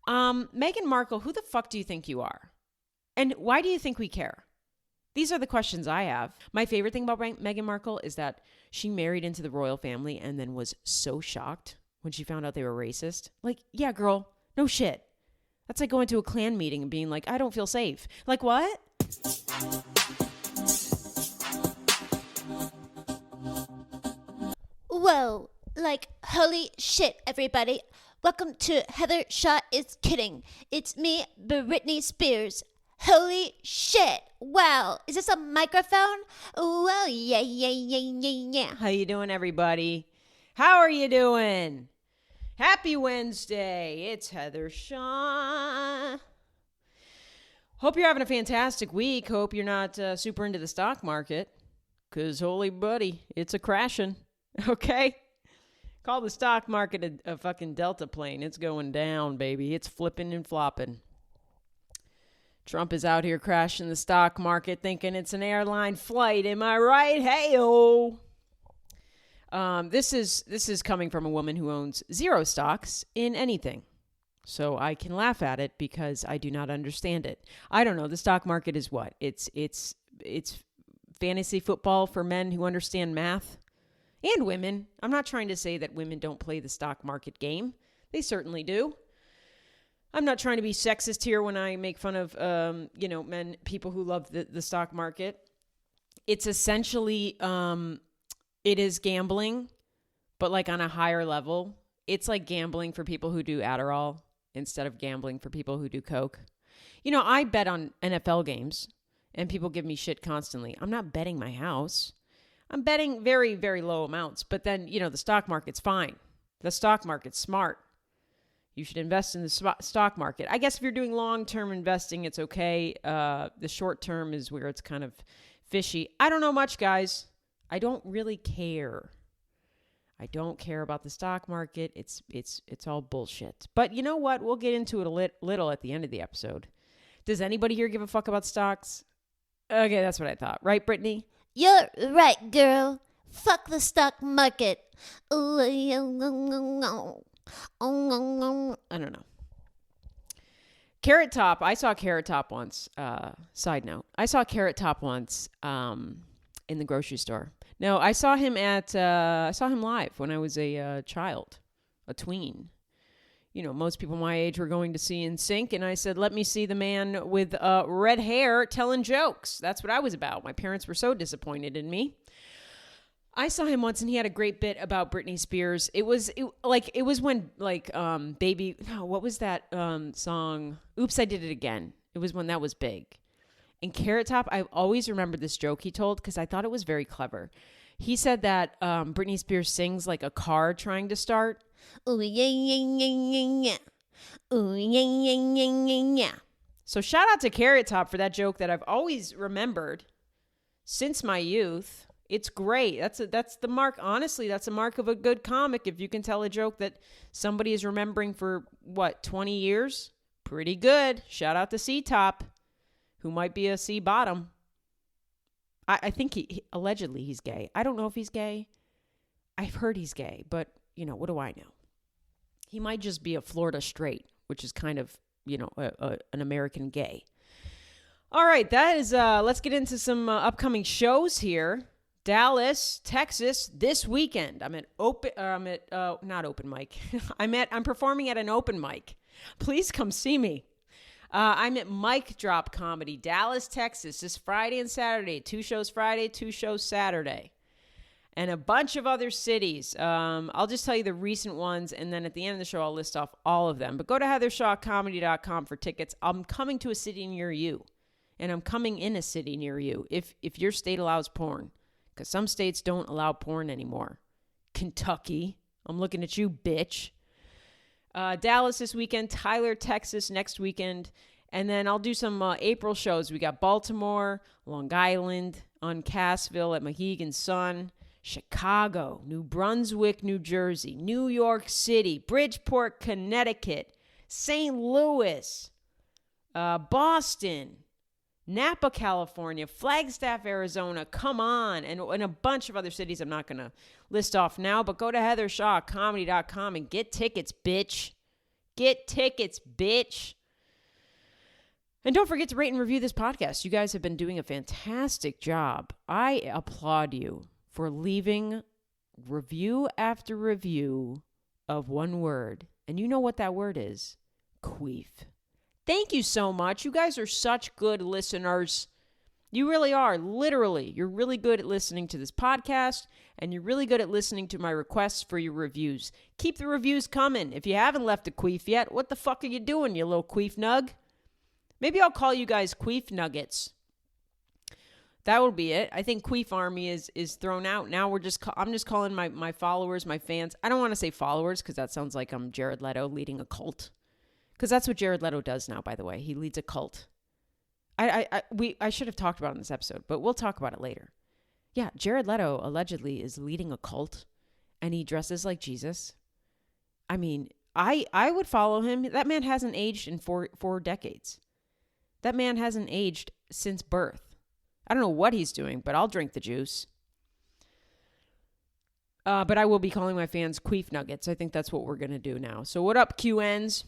Meghan Markle, who the fuck do you think you are? And why do you think we care? These are the questions I have. My favorite thing about Meghan Markle is that she married into the royal family and then was so shocked when she found out they were racist. Like, yeah, girl, no shit. That's like going to a Klan meeting and being like, I don't feel safe. Like, what? Whoa, like, holy shit, everybody. Welcome to Heather Shaw is Kidding. It's me, Britney Spears. Holy shit. Wow. Is this a microphone? Well, yeah. How you doing, everybody? How are you doing? Happy Wednesday. It's Heather Shaw. Hope you're having a fantastic week. Hope you're not super into the stock market. Because, holy buddy, it's a crashing. Okay? Call the stock market a fucking Delta plane. It's going down, baby. It's flipping and flopping. Trump is out here crashing the stock market thinking it's an airline flight. Am I right? Hey-o. This is coming from a woman who owns zero stocks in anything. So I can laugh at it because I do not understand it. I don't know. The stock market is what? It's fantasy football for men who understand math and women. I'm not trying to say that women don't play the stock market game. They certainly do. I'm not trying to be sexist here when I make fun of, people who love the stock market. It's essentially, it is gambling, but like on a higher level. It's like gambling for people who do Adderall instead of gambling for people who do Coke. You know, I bet on NFL games and people give me shit constantly. I'm not betting my house. I'm betting very, very low amounts. But then, the stock market's fine. The stock market's smart. You should invest in the stock market. I guess if you're doing long-term investing, it's okay. The short term is where it's kind of fishy. I don't know much, guys. I don't really care. I don't care about the stock market. It's all bullshit. But you know what? We'll get into it a little at the end of the episode. Does anybody here give a fuck about stocks? Okay, that's what I thought. Right, Britney? You're right, girl. Fuck the stock market. I don't know. Carrot Top. I saw Carrot Top once. Side note. I saw Carrot Top once in the grocery store. No, I saw him live when I was a child, a tween. Most people my age were going to see NSYNC, and I said, let me see the man with red hair telling jokes. That's what I was about. My parents were so disappointed in me. I saw him once, and he had a great bit about Britney Spears. It was when Baby, no, what was that song? Oops, I Did It Again. It was when that was big. And Carrot Top, I've always remembered this joke he told because I thought it was very clever. He said that Britney Spears sings like a car trying to start. Ooh, yeah. Ooh, yeah. So shout out to Carrot Top for that joke that I've always remembered since my youth. It's great. That's the mark. Honestly, that's a mark of a good comic. If you can tell a joke that somebody is remembering for 20 years, pretty good. Shout out to C-Top, who might be a C-Bottom. I think he allegedly he's gay. I don't know if he's gay. I've heard he's gay, but what do I know? He might just be a Florida straight, which is kind of an American gay. All right, that is. Let's get into some upcoming shows here. Dallas, Texas, this weekend. I'm performing at an open mic. Please come see me. I'm at Mic Drop Comedy, Dallas, Texas, this Friday and Saturday. 2 shows Friday, 2 shows Saturday. And a bunch of other cities. I'll just tell you the recent ones, and then at the end of the show, I'll list off all of them. But go to heathershawcomedy.com for tickets. I'm coming to a city near you, and I'm coming in a city near you if your state allows porn. Because some states don't allow porn anymore. Kentucky. I'm looking at you, bitch. Dallas this weekend. Tyler, Texas next weekend. And then I'll do some April shows. We got Baltimore, Long Island, Uncasville at Mohegan Sun, Chicago, New Brunswick, New Jersey, New York City, Bridgeport, Connecticut, St. Louis, Boston, Napa, California, Flagstaff, Arizona, come on, and a bunch of other cities I'm not going to list off now, but go to heathershawcomedy.com and get tickets, bitch. Get tickets, bitch. And don't forget to rate and review this podcast. You guys have been doing a fantastic job. I applaud you for leaving review after review of one word. And you know what that word is? Queef. Thank you so much. You guys are such good listeners. You really are. Literally, you're really good at listening to this podcast, and you're really good at listening to my requests for your reviews. Keep the reviews coming. If you haven't left a queef yet, what the fuck are you doing, you little queef nug? Maybe I'll call you guys queef nuggets. That will be it. I think Queef Army is thrown out. Now I'm just calling my followers, my fans. I don't want to say followers because that sounds like I'm Jared Leto leading a cult. Because that's what Jared Leto does now, by the way. He leads a cult. I should have talked about it in this episode, but we'll talk about it later. Yeah, Jared Leto allegedly is leading a cult, and he dresses like Jesus. I mean, I would follow him. That man hasn't aged in four decades. That man hasn't aged since birth. I don't know what he's doing, but I'll drink the juice. But I will be calling my fans Queef Nuggets. I think that's what we're going to do now. So what up, QNs?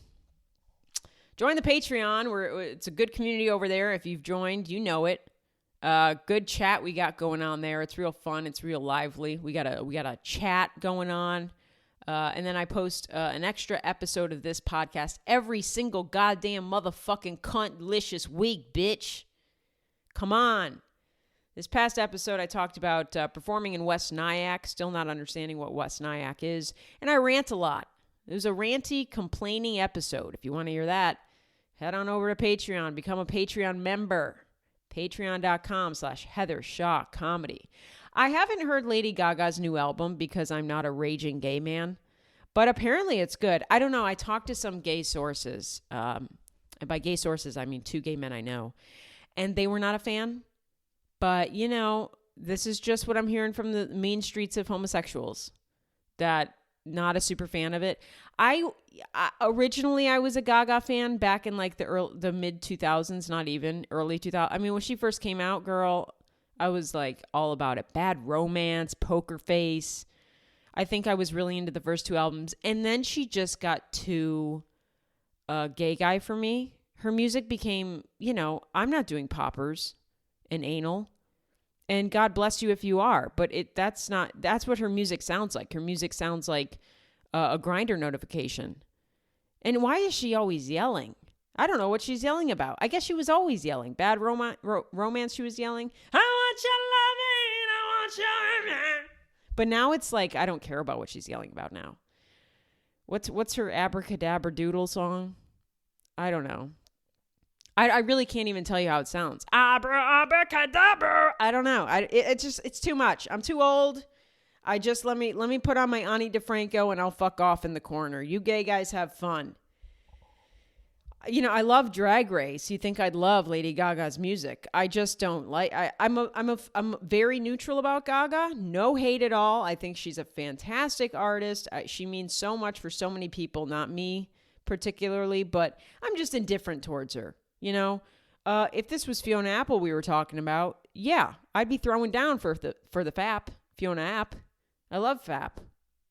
Join the Patreon. It's a good community over there. If you've joined, you know it. Good chat we got going on there. It's real fun. It's real lively. We got a chat going on. And then I post an extra episode of this podcast every single goddamn motherfucking cunt-licious week, bitch. Come on. This past episode, I talked about performing in West Nyack, still not understanding what West Nyack is. And I rant a lot. It was a ranty, complaining episode. If you want to hear that, head on over to Patreon. Become a Patreon member. Patreon.com/Heather Shaw Comedy. I haven't heard Lady Gaga's new album because I'm not a raging gay man. But apparently it's good. I don't know. I talked to some gay sources. And by gay sources, I mean 2 gay men I know. And they were not a fan. But, you know, this is just what I'm hearing from the mean streets of homosexuals. That not a super fan of it. Originally I was a Gaga fan back in like the mid 2000s, not even early 2000s. I mean, when she first came out, girl, I was like all about it. Bad Romance, Poker Face. I think I was really into the first 2 albums. And then she just got too gay guy for me. Her music became, you know, I'm not doing poppers and anal. And God bless you if you are. But that's what her music sounds like. Her music sounds like a Grindr notification. And why is she always yelling? I don't know what she's yelling about. I guess she was always yelling. Bad Romance, she was yelling. I want your loving, I want your... But now it's like, I don't care about what she's yelling about now. What's her abracadabra doodle song? I don't know. I really can't even tell you how it sounds. Abracadabra. I don't know. It's too much. I'm too old. Let me put on my Ani DeFranco and I'll fuck off in the corner. You gay guys have fun. You know, I love Drag Race. You think I'd love Lady Gaga's music. I just don't like. I'm very neutral about Gaga. No hate at all. I think she's a fantastic artist. She means so much for so many people, not me particularly, but I'm just indifferent towards her. You know, if this was Fiona Apple we were talking about, yeah, I'd be throwing down for the FAP, Fiona App. I love FAP.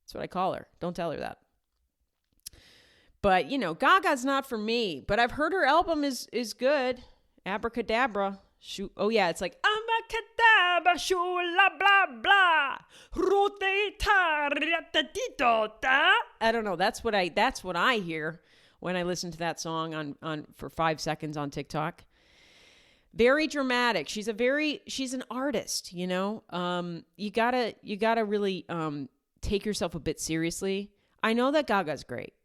That's what I call her. Don't tell her that. But, you know, Gaga's not for me. But I've heard her album is good. Abracadabra. Shoot. Oh, yeah. It's like, abracadabra, shoo, la, blah, blah. I don't know. That's what I hear when I listen to that song on for 5 seconds on TikTok. Very dramatic. She's an artist, you know? You gotta really take yourself a bit seriously. I know that Gaga's great.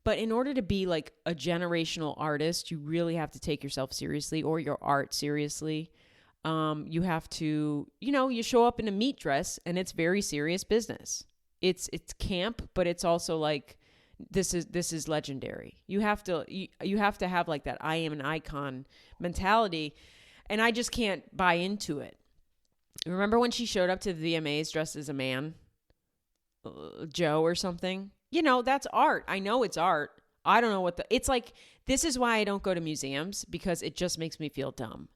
But in order to be like a generational artist, you really have to take yourself seriously or your art seriously. You have to, you know, you show up in a meat dress and it's very serious business. It's camp, but it's also like, this is legendary. You have to have like that I am an icon mentality. And I just can't buy into it. Remember when she showed up to the VMAs dressed as a man? Joe or something? You know, that's art. I know it's art. I don't know it's like, this is why I don't go to museums, because it just makes me feel dumb.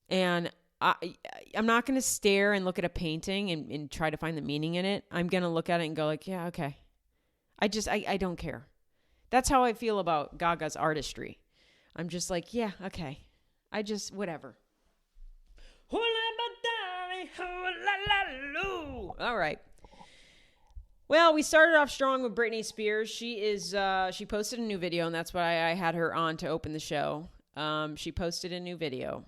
And I'm not going to stare and look at a painting and try to find the meaning in it. I'm going to look at it and go like, yeah, okay. I don't care. That's how I feel about Gaga's artistry. I'm just like, yeah, okay. Whatever. All right. Well, we started off strong with Britney Spears. She posted a new video, and that's why I had her on to open the show. She posted a new video.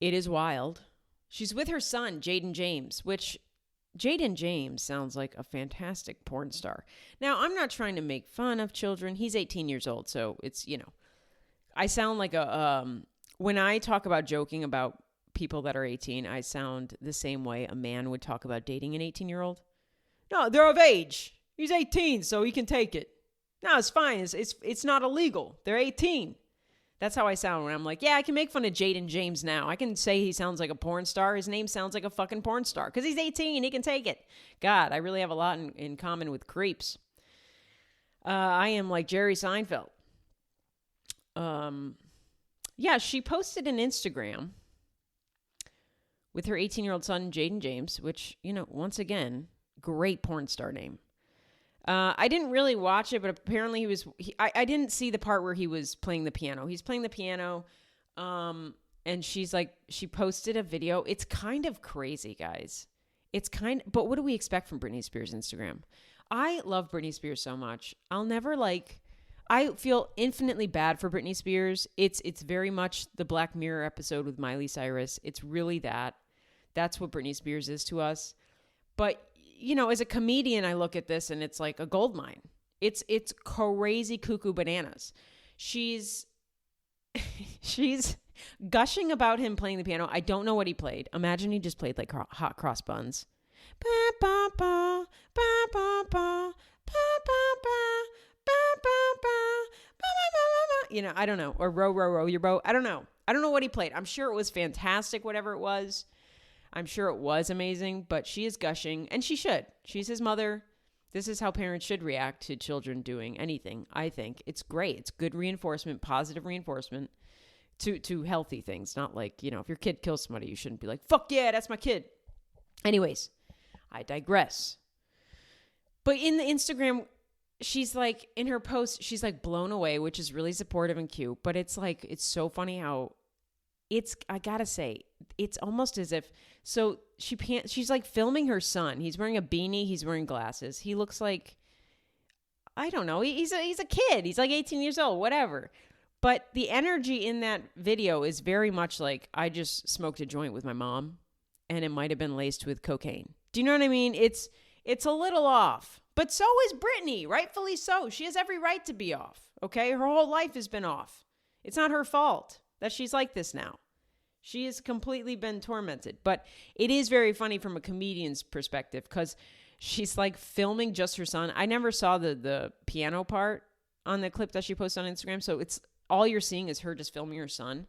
It is wild. She's with her son, Jaden James, which Jaden James sounds like a fantastic porn star. Now, I'm not trying to make fun of children. He's 18 years old, so it's, I sound like when I talk about joking about people that are 18, I sound the same way a man would talk about dating an 18-year-old. No, they're of age. He's 18, so he can take it. No, it's fine. It's not illegal. They're 18. That's how I sound when I'm like, yeah, I can make fun of Jaden James now. I can say he sounds like a porn star. His name sounds like a fucking porn star because he's 18. He can take it. God, I really have a lot in common with creeps. I am like Jerry Seinfeld. Yeah, she posted an Instagram with her 18-year-old son, Jaden James, which, once again, great porn star name. I didn't really watch it, but apparently I didn't see the part where he was playing the piano. He's playing the piano, and she posted a video. It's kind of crazy, guys. But what do we expect from Britney Spears' Instagram? I love Britney Spears so much. I feel infinitely bad for Britney Spears. It's very much the Black Mirror episode with Miley Cyrus. It's really that. That's what Britney Spears is to us. But as a comedian, I look at this and it's like a gold mine. It's crazy cuckoo bananas. She's gushing about him playing the piano. I don't know what he played. Imagine he just played like hot cross buns. Ba, ba, ba, ba, ba, ba, ba, ba, ba, ba, ba, ba, I don't know. Or row, row, row your boat. I don't know. I don't know what he played. I'm sure it was fantastic, whatever it was. I'm sure it was amazing, but she is gushing, and she should. She's his mother. This is how parents should react to children doing anything, I think. It's great. It's good reinforcement, positive reinforcement to healthy things. Not like, if your kid kills somebody, you shouldn't be like, fuck yeah, that's my kid. Anyways, I digress. But in the Instagram, she's like, in her post, she's like blown away, which is really supportive and cute. But it's like, it's so funny how I gotta say, it's almost as if, she's like filming her son. He's wearing a beanie. He's wearing glasses. He looks like, I don't know. He's a kid. He's like 18 years old, whatever. But the energy in that video is very much like, I just smoked a joint with my mom and it might've been laced with cocaine. Do you know what I mean? It's a little off, but so is Britney, rightfully so. She has every right to be off. Okay. Her whole life has been off. It's not her fault that she's like this now. She has completely been tormented. But it is very funny from a comedian's perspective because she's like filming just her son. I never saw the piano part on the clip that she posted on Instagram. So it's all you're seeing is her just filming her son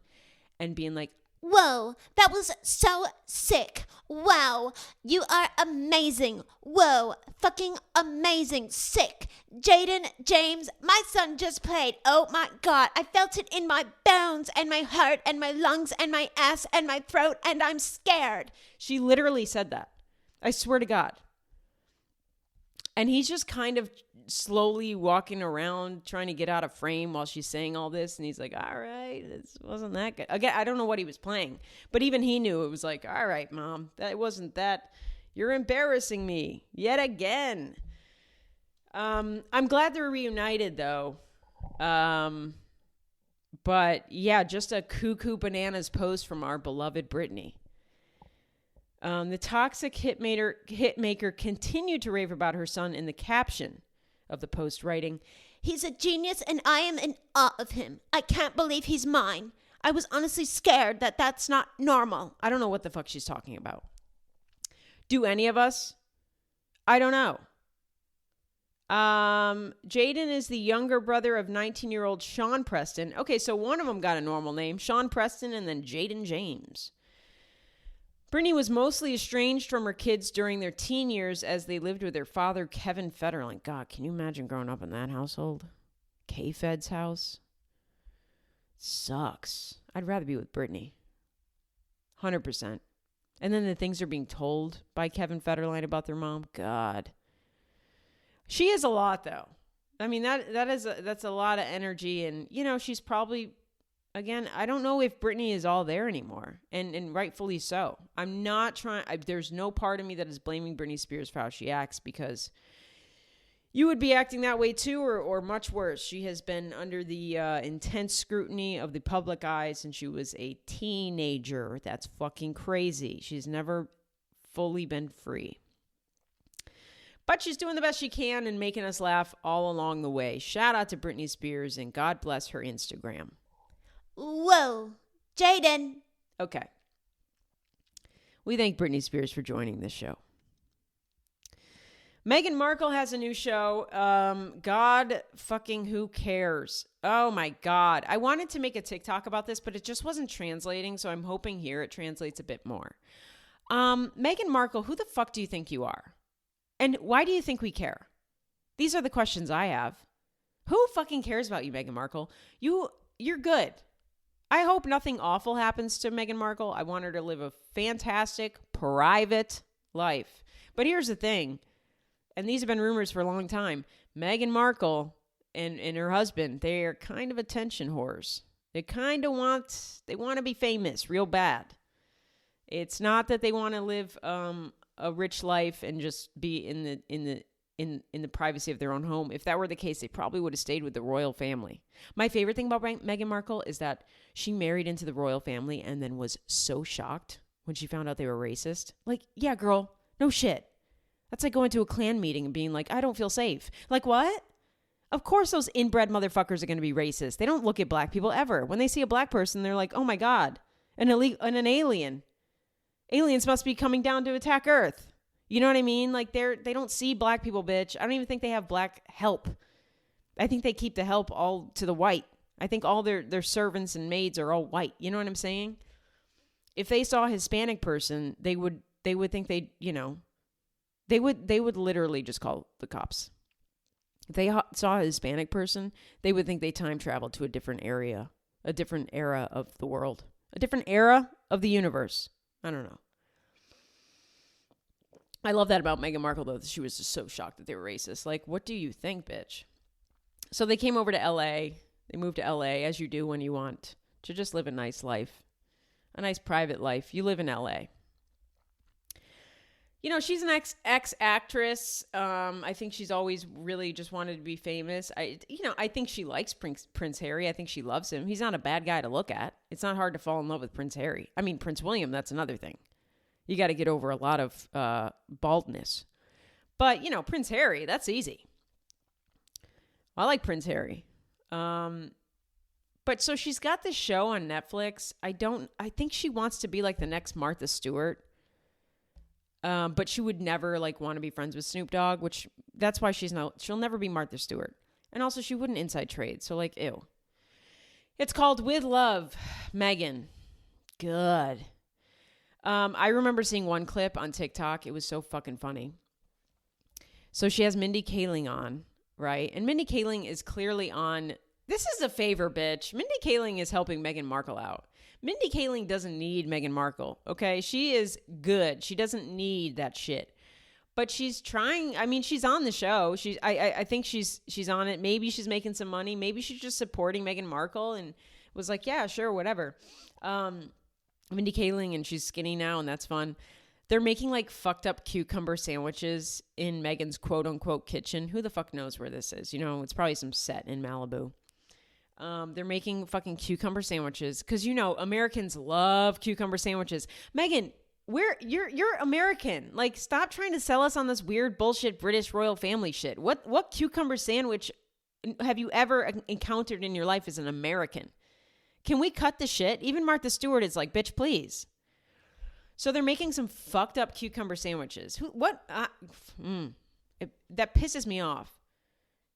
and being like, whoa, that was so sick. Wow, you are amazing. Whoa, fucking amazing. Sick. Jaden James, my son just played. Oh my God, I felt it in my bones and my heart and my lungs and my ass and my throat, and I'm scared. She literally said that. I swear to God. And he's just kind of slowly walking around trying to get out of frame while she's saying all this. And he's like, all right, this wasn't that good. Again, I don't know what he was playing, but even he knew it was like, all right, Mom, that wasn't that. You're embarrassing me yet again. I'm glad they're reunited though. But yeah, just a cuckoo bananas post from our beloved Britney. The toxic hitmaker continued to rave about her son in the caption of the post, writing, "He's a genius and I am in awe of him. I can't believe he's mine. I was honestly scared that that's not normal." I don't know what the fuck she's talking about. Do any of us? I don't know. Jaden is the younger brother of 19-year-old Sean Preston. Okay, so one of them got a normal name, Sean Preston, and then Jaden James. Britney was mostly estranged from her kids during their teen years as they lived with their father, Kevin Federline. God, can you imagine growing up in that household? K-Fed's house? Sucks. I'd rather be with Britney. 100%. And then the things they're being told by Kevin Federline about their mom. God. She is a lot, though. I mean, that's a lot of energy. And, you know, she's probably, again, I don't know if Britney is all there anymore. And rightfully so. I'm not trying, there's no part of me that is blaming Britney Spears for how she acts, because you would be acting that way too, or much worse. She has been under the intense scrutiny of the public eye since she was a teenager. That's fucking crazy. She's never fully been free. But she's doing the best she can and making us laugh all along the way. Shout out to Britney Spears, and God bless her Instagram. Whoa, Jaden. Okay. We thank Britney Spears for joining this show. Meghan Markle has a new show. God fucking who cares? Oh my God. I wanted to make a TikTok about this, but it just wasn't translating, so I'm hoping here it translates a bit more. Meghan Markle, who the fuck do you think you are? And why do you think we care? These are the questions I have. Who fucking cares about you, Meghan Markle? You're good. I hope nothing awful happens to Meghan Markle. I want her to live a fantastic, private life. But here's the thing. And these have been rumors for a long time. Meghan Markle and her husband, they're kind of attention whores. They want to be famous real bad. It's not that they want to live a rich life and just be in the privacy of their own home. If that were the case, they probably would have stayed with the royal family. My favorite thing about Meghan Markle is that she married into the royal family and then was so shocked when she found out they were racist. Like, yeah, girl, no shit. That's like going to a Klan meeting and being like, I don't feel safe. Like, what? Of course those inbred motherfuckers are going to be racist. They don't look at black people ever. When they see a black person, they're like, oh my God, an alien. Aliens must be coming down to attack Earth. You know what I mean? Like, they don't see black people, bitch. I don't even think they have black help. I think they keep the help all to the white. I think all their servants and maids are all white. You know what I'm saying? If they saw a Hispanic person, they would think they would literally just call the cops. If they saw a Hispanic person, they would think they time traveled to a different era of the world, a different era of the universe. I don't know. I love that about Meghan Markle, though. She was just so shocked that they were racist. Like, what do you think, bitch? So they came over to LA. They moved to LA, as you do when you want to just live a nice life, a nice private life. You live in LA. You know, she's an ex-actress. I think she's always really just wanted to be famous. I think she likes Prince Harry. I think she loves him. He's not a bad guy to look at. It's not hard to fall in love with Prince Harry. I mean, Prince William, that's another thing. You got to get over a lot of baldness. But, Prince Harry, that's easy. I like Prince Harry. But so she's got this show on Netflix. I think she wants to be like the next Martha Stewart. But she would never want to be friends with Snoop Dogg, which that's why she'll never be Martha Stewart. And also she wouldn't inside trade. So ew. It's called With Love, Meghan. Good. I remember seeing one clip on TikTok. It was so fucking funny. So she has Mindy Kaling on, right? And Mindy Kaling is clearly on. This is a favor, bitch. Mindy Kaling is helping Meghan Markle out. Mindy Kaling doesn't need Meghan Markle, okay? She is good. She doesn't need that shit. But she's trying. I mean, she's on the show. I think she's on it. Maybe she's making some money. Maybe she's just supporting Meghan Markle and was like, yeah, sure, whatever. Mindy Kaling, and she's skinny now, and that's fun. They're making fucked up cucumber sandwiches in Meghan's quote unquote kitchen. Who the fuck knows where this is? It's probably some set in Malibu. They're making fucking cucumber sandwiches because Americans love cucumber sandwiches. Meghan, you're American. Stop trying to sell us on this weird bullshit British royal family shit. What cucumber sandwich have you ever encountered in your life as an American? Can we cut the shit? Even Martha Stewart is like, bitch, please. So they're making some fucked up cucumber sandwiches. That pisses me off.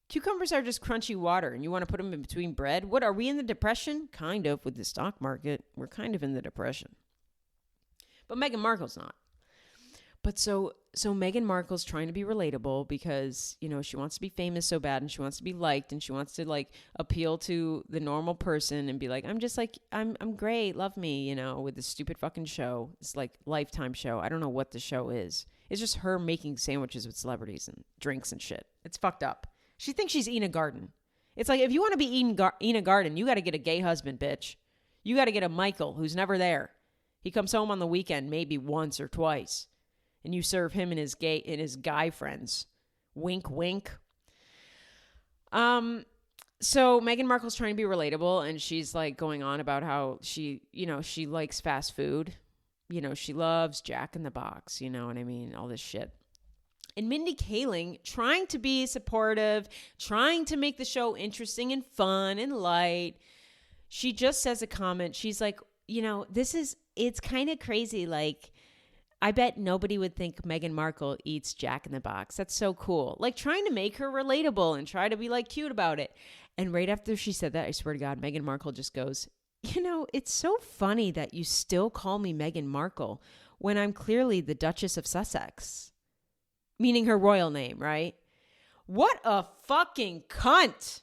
Cucumbers are just crunchy water, and you want to put them in between bread? What, are we in the depression? Kind of, with the stock market. We're kind of in the depression. But Meghan Markle's not. But so Meghan Markle's trying to be relatable because, she wants to be famous so bad, and she wants to be liked, and she wants to appeal to the normal person and be like, I'm great, love me, with this stupid fucking show. It's Lifetime show. I don't know what the show is. It's just her making sandwiches with celebrities and drinks and shit. It's fucked up. She thinks she's Ina Garten. It's like, if you want to be Ina Garten, you got to get a gay husband, bitch. You got to get a Michael who's never there. He comes home on the weekend maybe once or twice. And you serve him and his guy friends. Wink, wink. So Meghan Markle's trying to be relatable, and she's like going on about how she likes fast food. She loves Jack in the Box, you know what I mean? All this shit. And Mindy Kaling, trying to be supportive, trying to make the show interesting and fun and light. She just says a comment. She's like, it's kind of crazy. Like, I bet nobody would think Meghan Markle eats Jack in the Box. That's so cool. Like, trying to make her relatable and try to be like cute about it. And right after she said that, I swear to God, Meghan Markle just goes, it's so funny that you still call me Meghan Markle when I'm clearly the Duchess of Sussex. Meaning her royal name, right? What a fucking cunt.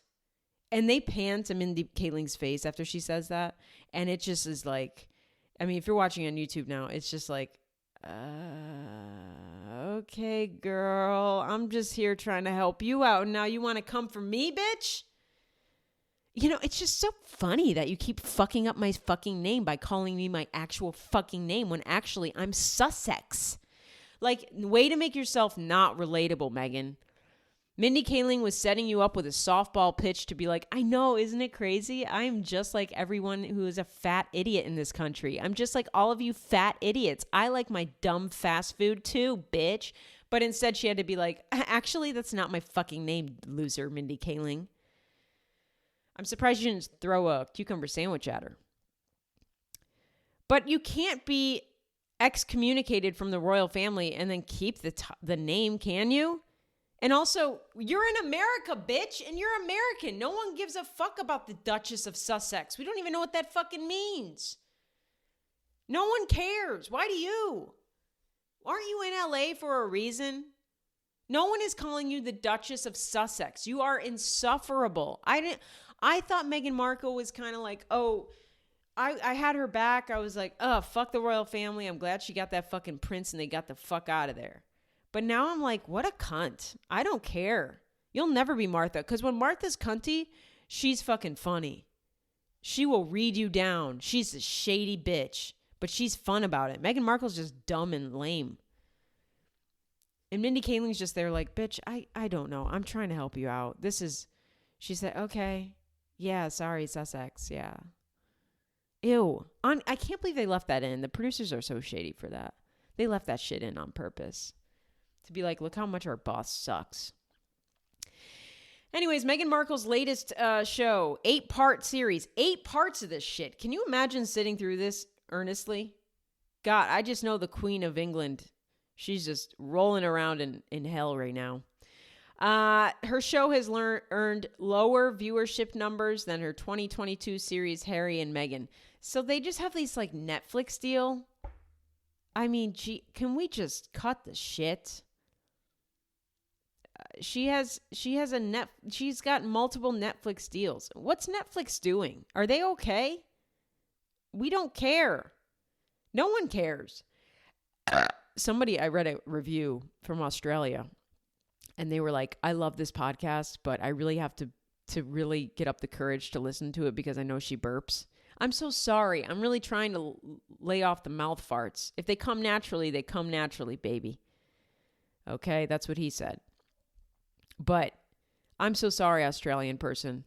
And they pan to Mindy Kaling's face after she says that. And it just is like, I mean, if you're watching on YouTube now, it's just like, okay, girl, I'm just here trying to help you out. And now you want to come for me, bitch? It's just so funny that you keep fucking up my fucking name by calling me my actual fucking name when actually I'm Sussex. Like, way to make yourself not relatable, Meghan. Mindy Kaling was setting you up with a softball pitch to be like, I know, isn't it crazy? I'm just like everyone who is a fat idiot in this country. I'm just like all of you fat idiots. I like my dumb fast food too, bitch. But instead she had to be like, actually, that's not my fucking name, loser, Mindy Kaling. I'm surprised you didn't throw a cucumber sandwich at her. But you can't be excommunicated from the royal family and then keep the name, can you? And also, you're in America, bitch, and you're American. No one gives a fuck about the Duchess of Sussex. We don't even know what that fucking means. No one cares. Why do you? Aren't you in LA for a reason? No one is calling you the Duchess of Sussex. You are insufferable. I thought Meghan Markle was kind of like, I had her back. I was like, fuck the royal family. I'm glad she got that fucking prince and they got the fuck out of there. But now I'm like, what a cunt. I don't care. You'll never be Martha. Because when Martha's cunty, she's fucking funny. She will read you down. She's a shady bitch. But she's fun about it. Meghan Markle's just dumb and lame. And Mindy Kaling's just there like, bitch, I don't know. I'm trying to help you out. She said, okay. Yeah, sorry, Sussex. Yeah. Ew. I can't believe they left that in. The producers are so shady for that. They left that shit in on purpose. To be like, look how much our boss sucks. Anyways, Meghan Markle's latest show, 8-part series. 8 parts of this shit. Can you imagine sitting through this earnestly? God, I just know the Queen of England. She's just rolling around in hell right now. Her show has earned lower viewership numbers than her 2022 series, Harry and Meghan. So they just have these like Netflix deal. I mean, can we just cut the shit? She's got multiple Netflix deals. What's Netflix doing? Are they okay? We don't care. No one cares. I read a review from Australia and they were like, I love this podcast, but I really have to really get up the courage to listen to it because I know she burps. I'm so sorry. I'm really trying to lay off the mouth farts. If they come naturally, they come naturally, baby. Okay, that's what he said. But I'm so sorry, Australian person.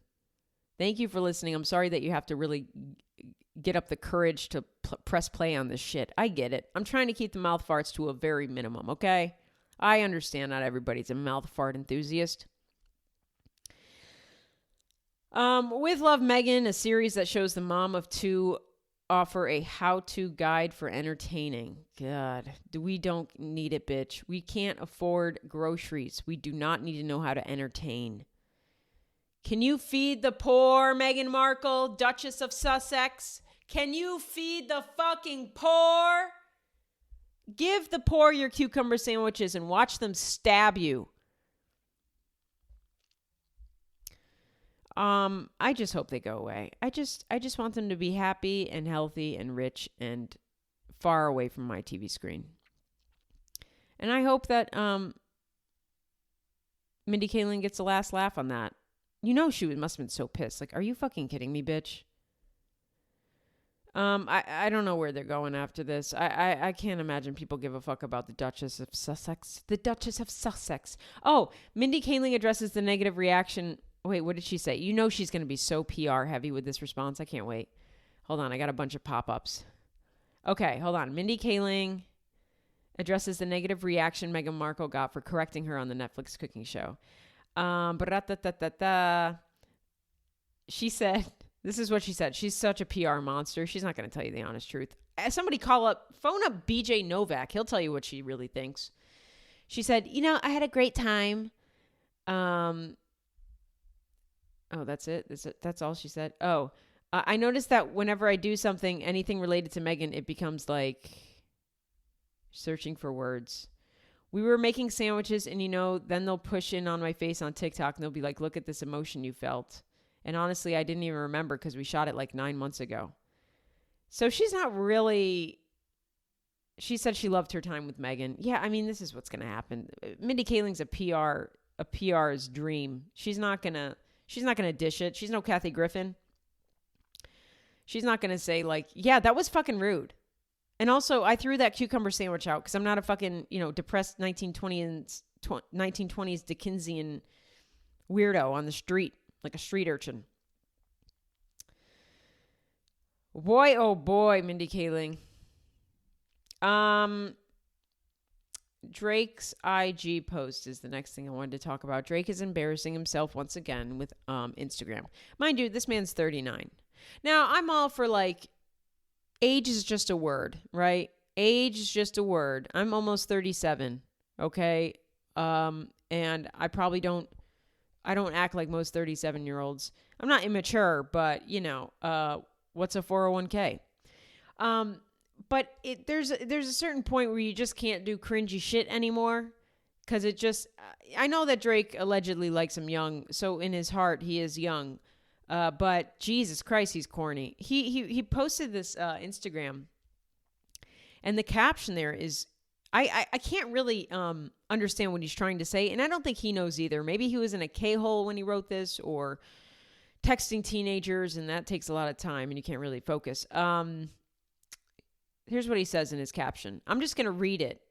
Thank you for listening. I'm sorry that you have to really get up the courage to press play on this shit. I get it. I'm trying to keep the mouth farts to a very minimum, okay? I understand not everybody's a mouth fart enthusiast. With Love, Meghan, a series that shows the mom of 2 offer a how-to guide for entertaining. God, we don't need it, bitch. We can't afford groceries. We do not need to know how to entertain. Can you feed the poor, Meghan Markle, Duchess of Sussex? Can you feed the fucking poor? Give the poor your cucumber sandwiches and watch them stab you. I just hope they go away. I just want them to be happy and healthy and rich and far away from my TV screen. And I hope that Mindy Kaling gets the last laugh on that. She must have been so pissed. Like, are you fucking kidding me, bitch? I don't know where they're going after this. I can't imagine people give a fuck about the Duchess of Sussex. The Duchess of Sussex. Oh, Mindy Kaling addresses the negative reaction. Wait, what did she say? She's going to be so PR heavy with this response. I can't wait. Hold on. I got a bunch of pop-ups. Okay, hold on. Mindy Kaling addresses the negative reaction Meghan Markle got for correcting her on the Netflix cooking show. She said, this is what she said. She's such a PR monster. She's not going to tell you the honest truth. Somebody phone up BJ Novak. He'll tell you what she really thinks. She said, I had a great time. Oh, that's it? That's all she said? Oh, I noticed that whenever I do something, anything related to Meghan, it becomes like searching for words. We were making sandwiches and, then they'll push in on my face on TikTok and they'll be like, look at this emotion you felt. And honestly, I didn't even remember because we shot it like 9 months ago. So she's not really... She said she loved her time with Meghan. Yeah, I mean, this is what's going to happen. Mindy Kaling's a PR's dream. She's not going to dish it. She's no Kathy Griffin. She's not going to say like, yeah, that was fucking rude. And also, I threw that cucumber sandwich out because I'm not a fucking, depressed 1920s Dickensian weirdo on the street. Like a street urchin. Boy, oh boy, Mindy Kaling. Drake's IG post is the next thing I wanted to talk about. Drake is embarrassing himself once again with Instagram. Mind you, this man's 39. Now, I'm all for like, age is just a word, right? Age is just a word. I'm almost 37, okay? And I probably don't act like most 37-year-olds. I'm not immature, but, what's a 401k? But there's a certain point where you just can't do cringy shit anymore because it just... I know that Drake allegedly likes him young, so in his heart, he is young. But Jesus Christ, he's corny. He posted this Instagram, and the caption there is... I can't really understand what he's trying to say, and I don't think he knows either. Maybe he was in a K-hole when he wrote this, or texting teenagers, and that takes a lot of time, and you can't really focus. Here's what he says in his caption. I'm just going to read it,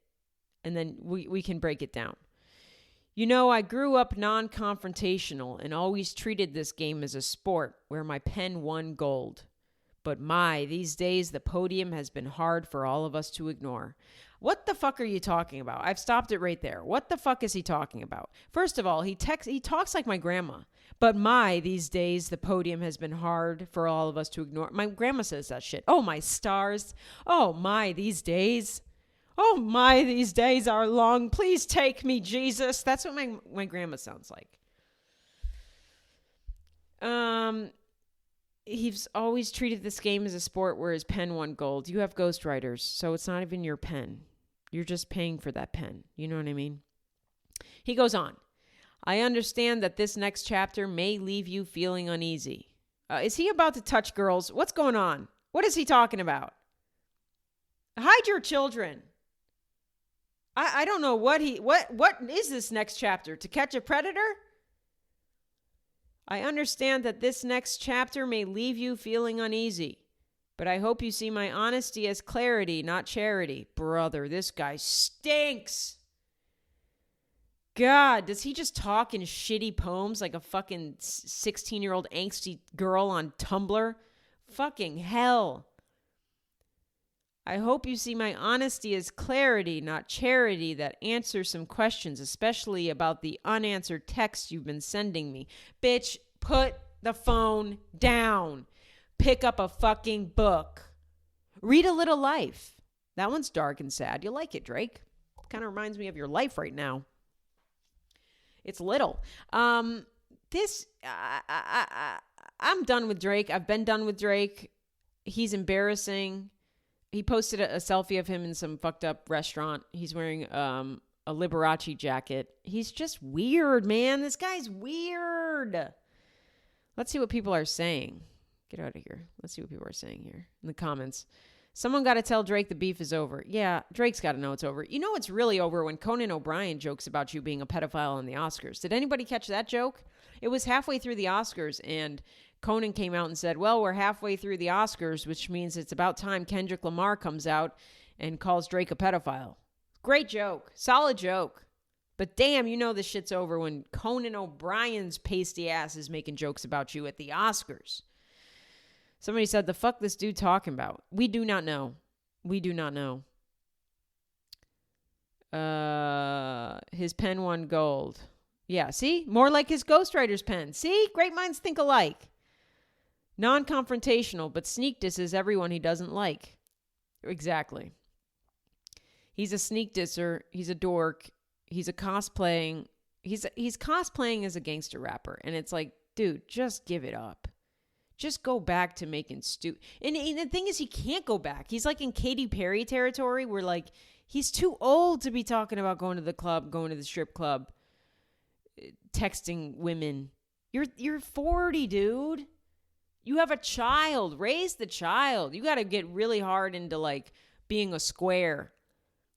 and then we can break it down. I grew up non-confrontational and always treated this game as a sport where my pen won gold. But these days, the podium has been hard for all of us to ignore. What the fuck are you talking about? I've stopped it right there. What the fuck is he talking about? First of all, he talks like my grandma. But these days, the podium has been hard for all of us to ignore. My grandma says that shit. Oh, my stars. Oh, these days. Oh, these days are long. Please take me, Jesus. That's what my grandma sounds like. He's always treated this game as a sport where his pen won gold. You have ghostwriters, so it's not even your pen. You're just paying for that pen. You know what I mean? He goes on. I understand that this next chapter may leave you feeling uneasy. Is he about to touch girls? What's going on? What is he talking about? Hide your children. I don't know what is this next chapter? To catch a predator? I understand that this next chapter may leave you feeling uneasy, but I hope you see my honesty as clarity, not charity. Brother, this guy stinks. God, does he just talk in shitty poems like a fucking 16-year-old angsty girl on Tumblr? Fucking hell. I hope you see my honesty as clarity, not charity, that answers some questions, especially about the unanswered texts you've been sending me. Bitch, put the phone down. Pick up a fucking book. Read A Little Life. That one's dark and sad. You'll like it, Drake. Kind of reminds me of your life right now. It's little. I'm done with Drake. I've been done with Drake. He's embarrassing. He posted a selfie of him in some fucked up restaurant. He's wearing a Liberace jacket. He's just weird, man. This guy's weird. Let's see what people are saying. Get out of here. Let's see what people are saying here in the comments. Someone got to tell Drake the beef is over. Yeah, Drake's got to know it's over. You know it's really over when Conan O'Brien jokes about you being a pedophile on the Oscars. Did anybody catch that joke? It was halfway through the Oscars, and Conan came out and said, well, we're halfway through the Oscars, which means it's about time Kendrick Lamar comes out and calls Drake a pedophile. Great joke. Solid joke. But damn, you know this shit's over when Conan O'Brien's pasty ass is making jokes about you at the Oscars. Somebody said, the fuck this dude talking about? We do not know. We do not know. His pen won gold. Yeah, see? More like his ghostwriter's pen. See? Great minds think alike. Non-confrontational, but sneak disses everyone he doesn't like. Exactly. He's a sneak disser. He's a dork. He's a cosplaying. He's cosplaying as a gangster rapper. And it's like, dude, just give it up. Just go back to making and the thing is, he can't go back. He's like in Katy Perry territory where like he's too old to be talking about going to the club, going to the strip club, texting women. You're 40, dude. You have a child. Raise the child. You got to get really hard into like being a square.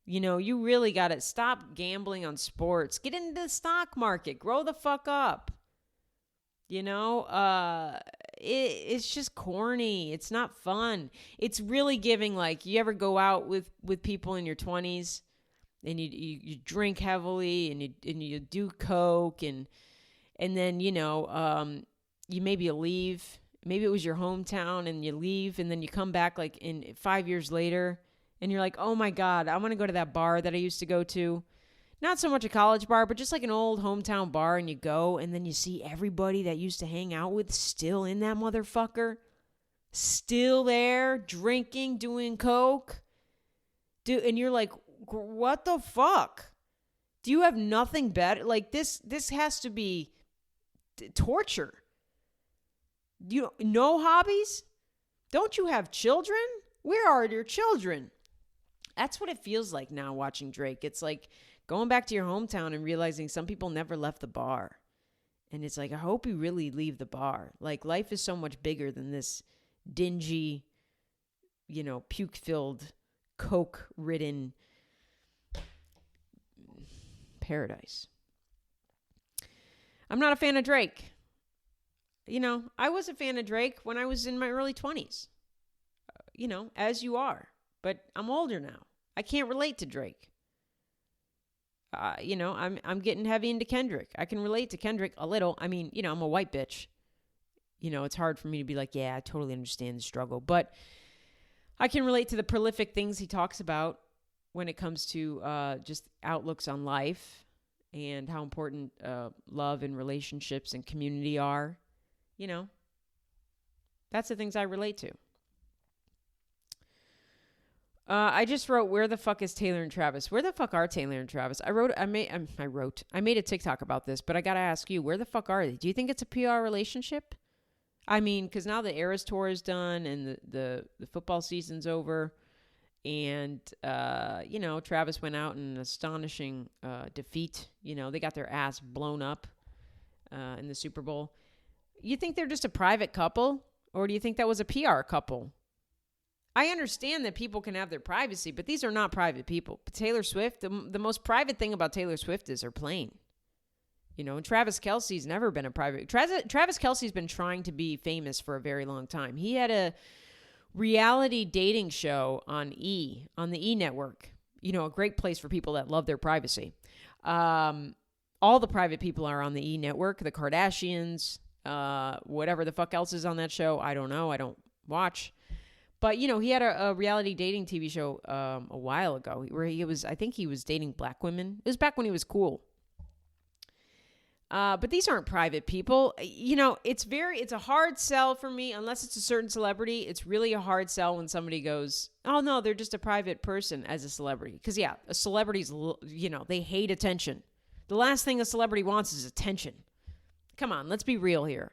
You know, you really got to stop gambling on sports. Get into the stock market. Grow the fuck up. You know, it's just corny. It's not fun. It's really giving like, you ever go out with people in your 20s and you drink heavily and you do coke and then, you know, you maybe leave. Maybe it was your hometown and you leave and then you come back like in 5 years later and you're like, oh my God, I want to go to that bar that I used to go to. Not so much a college bar, but just like an old hometown bar, and you go, and then you see everybody that used to hang out with still in that motherfucker. Still there, drinking, doing coke. Dude, and you're like, what the fuck? Do you have nothing better? Like, this has to be torture. No hobbies? Don't you have children? Where are your children? That's what it feels like now watching Drake. It's like going back to your hometown and realizing some people never left the bar. And it's like, I hope you really leave the bar. Like, life is so much bigger than this dingy, you know, puke-filled, coke-ridden paradise. I'm not a fan of Drake. You know, I was a fan of Drake when I was in my early 20s. You know, as you are. But I'm older now. I can't relate to Drake. You know, I'm getting heavy into Kendrick. I can relate to Kendrick a little. I mean, you know, I'm a white bitch. You know, it's hard for me to be like, yeah, I totally understand the struggle. But I can relate to the prolific things he talks about when it comes to just outlooks on life and how important love and relationships and community are. You know, that's the things I relate to. I just wrote, where the fuck is Taylor and Travis? Where the fuck are Taylor and Travis? I made a TikTok about this, but I got to ask you, where the fuck are they? Do you think it's a PR relationship? I mean, because now the Eras Tour is done and the football season's over. And, you know, Travis went out in an astonishing defeat. You know, they got their ass blown up in the Super Bowl. You think they're just a private couple? Or do you think that was a PR couple? I understand that people can have their privacy, but these are not private people. But Taylor Swift, the most private thing about Taylor Swift is her plane. You know, and Travis Kelce's never been a private. Travis Kelce's been trying to be famous for a very long time. He had a reality dating show on the E network. You know, a great place for people that love their privacy. All the private people are on the E network. The Kardashians, whatever the fuck else is on that show. I don't know. I don't watch. But, you know, he had a reality dating TV show a while ago where I think he was dating black women. It was back when he was cool. But these aren't private people. You know, it's a hard sell for me, unless it's a certain celebrity. It's really a hard sell when somebody goes, oh, no, they're just a private person as a celebrity. Because, yeah, a celebrity's, you know, they hate attention. The last thing a celebrity wants is attention. Come on, let's be real here.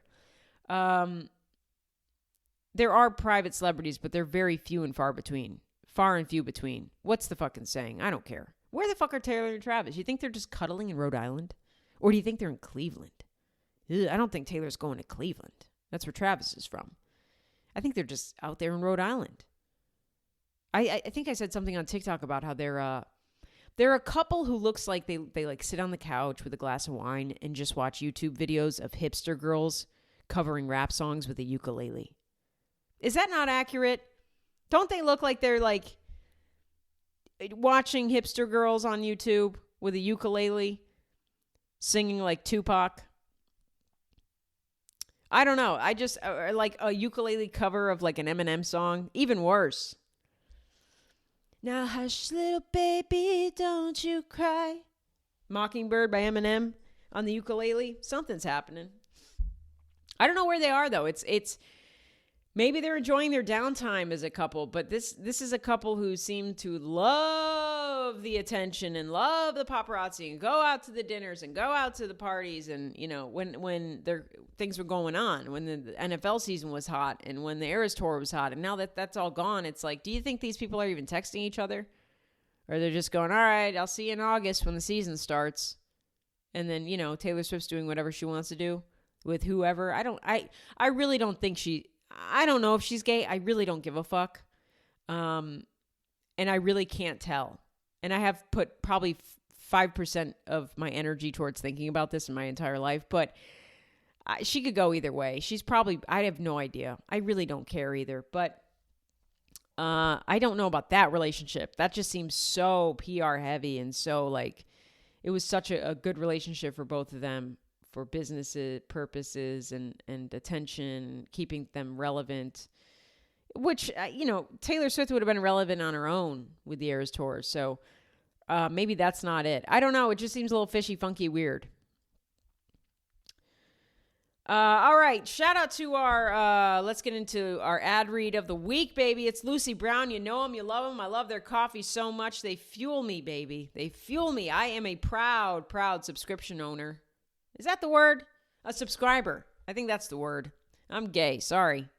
There are private celebrities, but they're very few and far between. Far and few between. What's the fucking saying? I don't care. Where the fuck are Taylor and Travis? You think they're just cuddling in Rhode Island? Or do you think they're in Cleveland? Ugh, I don't think Taylor's going to Cleveland. That's where Travis is from. I think they're just out there in Rhode Island. I think I said something on TikTok about how they're a couple who looks like they like sit on the couch with a glass of wine and just watch YouTube videos of hipster girls covering rap songs with a ukulele. Is that not accurate? Don't they look like they're like watching hipster girls on YouTube with a ukulele singing like Tupac? I don't know. I just like a ukulele cover of like an Eminem song. Even worse. Now hush, little baby, don't you cry. Mockingbird by Eminem on the ukulele. Something's happening. I don't know where they are though. It's maybe they're enjoying their downtime as a couple, but this is a couple who seem to love the attention and love the paparazzi and go out to the dinners and go out to the parties. And you know, when things were going on, when the NFL season was hot and when the Eras Tour was hot, and now that that's all gone, it's like, do you think these people are even texting each other, or they're just going, all right, I'll see you in August when the season starts, and then you know Taylor Swift's doing whatever she wants to do with whoever. I really don't think I don't know if she's gay. I really don't give a fuck. And I really can't tell. And I have put probably 5% of my energy towards thinking about this in my entire life. But she could go either way. I have no idea. I really don't care either. But I don't know about that relationship. That just seems so PR heavy and so like, it was such a good relationship for both of them. For business purposes and attention, keeping them relevant, which, you know, Taylor Swift would have been relevant on her own with the Eras Tour. So maybe that's not it. I don't know. It just seems a little fishy, funky, weird. All right. Shout out to let's get into our ad read of the week, baby. It's Lucy Brown. You know them. You love them. I love their coffee so much. They fuel me, baby. They fuel me. I am a proud subscription owner. Is that the word? A subscriber. I think that's the word. I'm gay. Sorry.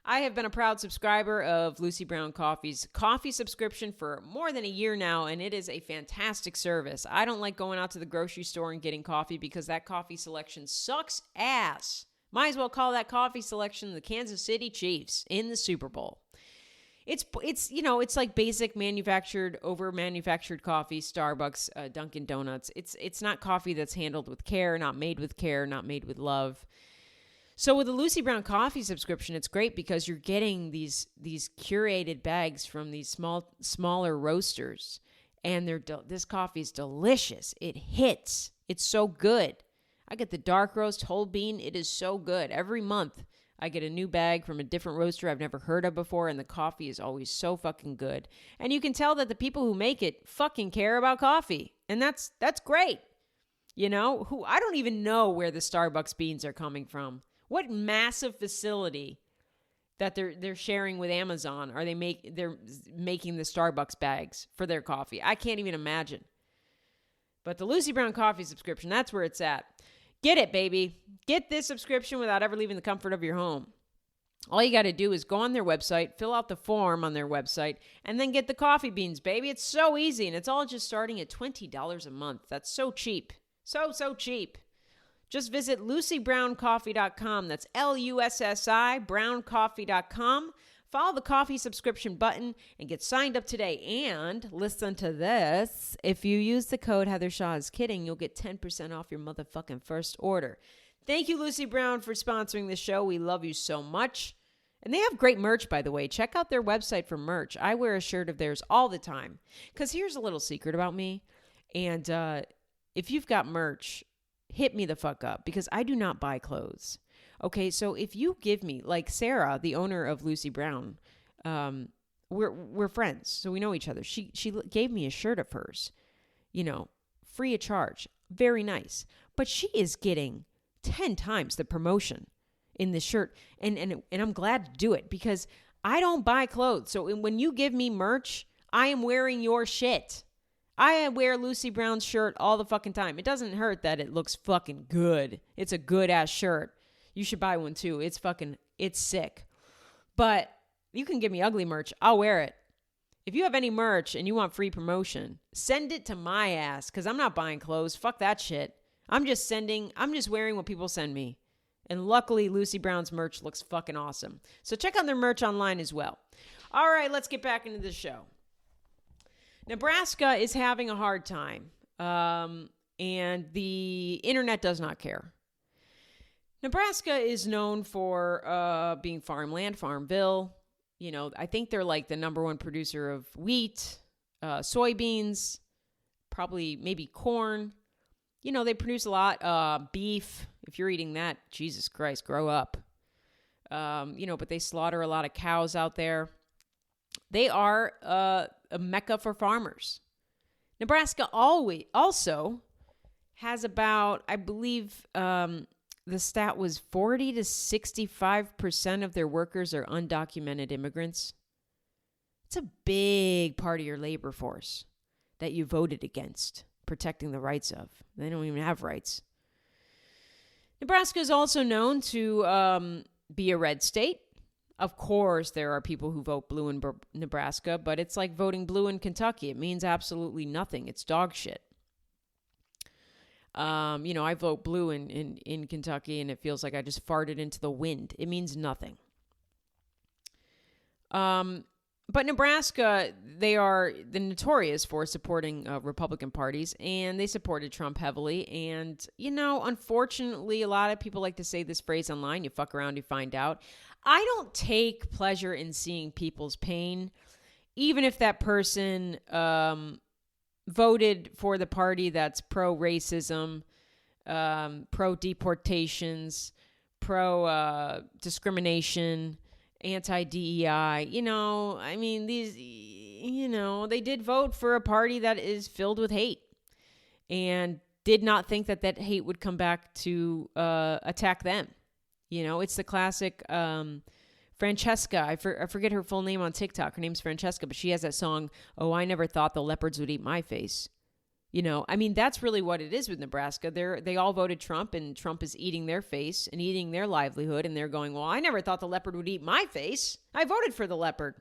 I have been a proud subscriber of Lucy Brown Coffee's coffee subscription for more than a year now, and it is a fantastic service. I don't like going out to the grocery store and getting coffee because that coffee selection sucks ass. Might as well call that coffee selection the Kansas City Chiefs in the Super Bowl. It's you know, it's like basic over-manufactured coffee, Starbucks, Dunkin' Donuts. It's not coffee that's handled with care, not made with care, not made with love. So with the Lucy Brown Coffee subscription, it's great because you're getting these curated bags from these smaller roasters, and this coffee is delicious. It hits. It's so good. I get the dark roast whole bean. It is so good. Every month I get a new bag from a different roaster I've never heard of before, and the coffee is always so fucking good. And you can tell that the people who make it fucking care about coffee, and that's great. You know, I don't even know where the Starbucks beans are coming from. What massive facility that they're sharing with Amazon are they're making the Starbucks bags for their coffee? I can't even imagine. But the Lucy Brown Coffee subscription, that's where it's at. Get it, baby. Get this subscription without ever leaving the comfort of your home. All you got to do is go on their website, fill out the form on their website, and then get the coffee beans, baby. It's so easy, and it's all just starting at $20 a month. That's so cheap. So cheap. Just visit LucyBrownCoffee.com. That's LUSSI, browncoffee.com. Follow the coffee subscription button and get signed up today. And listen to this. If you use the code Heather Shaw is kidding, you'll get 10% off your motherfucking first order. Thank you, Lucy Brown, for sponsoring the show. We love you so much. And they have great merch, by the way. Check out their website for merch. I wear a shirt of theirs all the time. Because here's a little secret about me. And if you've got merch, hit me the fuck up. Because I do not buy clothes. Okay, so if you give me, like Sarah, the owner of Lucy Brown, we're friends, so we know each other. She gave me a shirt of hers, you know, free of charge. Very nice. But she is getting 10 times the promotion in this shirt. And I'm glad to do it because I don't buy clothes. So when you give me merch, I am wearing your shit. I wear Lucy Brown's shirt all the fucking time. It doesn't hurt that it looks fucking good. It's a good ass shirt. You should buy one too. It's sick. But you can give me ugly merch. I'll wear it. If you have any merch and you want free promotion, send it to my ass because I'm not buying clothes. Fuck that shit. I'm just wearing what people send me. And luckily, Lucy Brown's merch looks fucking awesome. So check out their merch online as well. All right, let's get back into the show. Nebraska is having a hard time, and the internet does not care. Nebraska is known for being farmland, Farmville. You know, I think they're like the number one producer of wheat, soybeans, probably maybe corn. You know, they produce a lot. Beef, if you're eating that, Jesus Christ, grow up. You know, but they slaughter a lot of cows out there. They are a mecca for farmers. Nebraska also has about, I believe, the stat was 40 to 65% of their workers are undocumented immigrants. It's a big part of your labor force that you voted against, protecting the rights of. They don't even have rights. Nebraska is also known to be a red state. Of course, there are people who vote blue in Nebraska, but it's like voting blue in Kentucky. It means absolutely nothing. It's dog shit. You know, I vote blue in Kentucky, and it feels like I just farted into the wind. It means nothing. But Nebraska, they are notorious for supporting Republican parties, and they supported Trump heavily. And, you know, unfortunately, a lot of people like to say this phrase online, you fuck around, you find out. I don't take pleasure in seeing people's pain, even if that person voted for the party that's pro-racism, pro-deportations, pro-discrimination, anti-DEI. You know, I mean, these, you know, they did vote for a party that is filled with hate and did not think that that hate would come back to attack them. You know, it's the classic Francesca. I forget her full name on TikTok. Her name's Francesca, but she has that song, "Oh, I never thought the leopards would eat my face." You know, I mean, that's really what it is with Nebraska. They all voted Trump, and Trump is eating their face and eating their livelihood, and they're going, well, I never thought the leopard would eat my face. I voted for the leopard.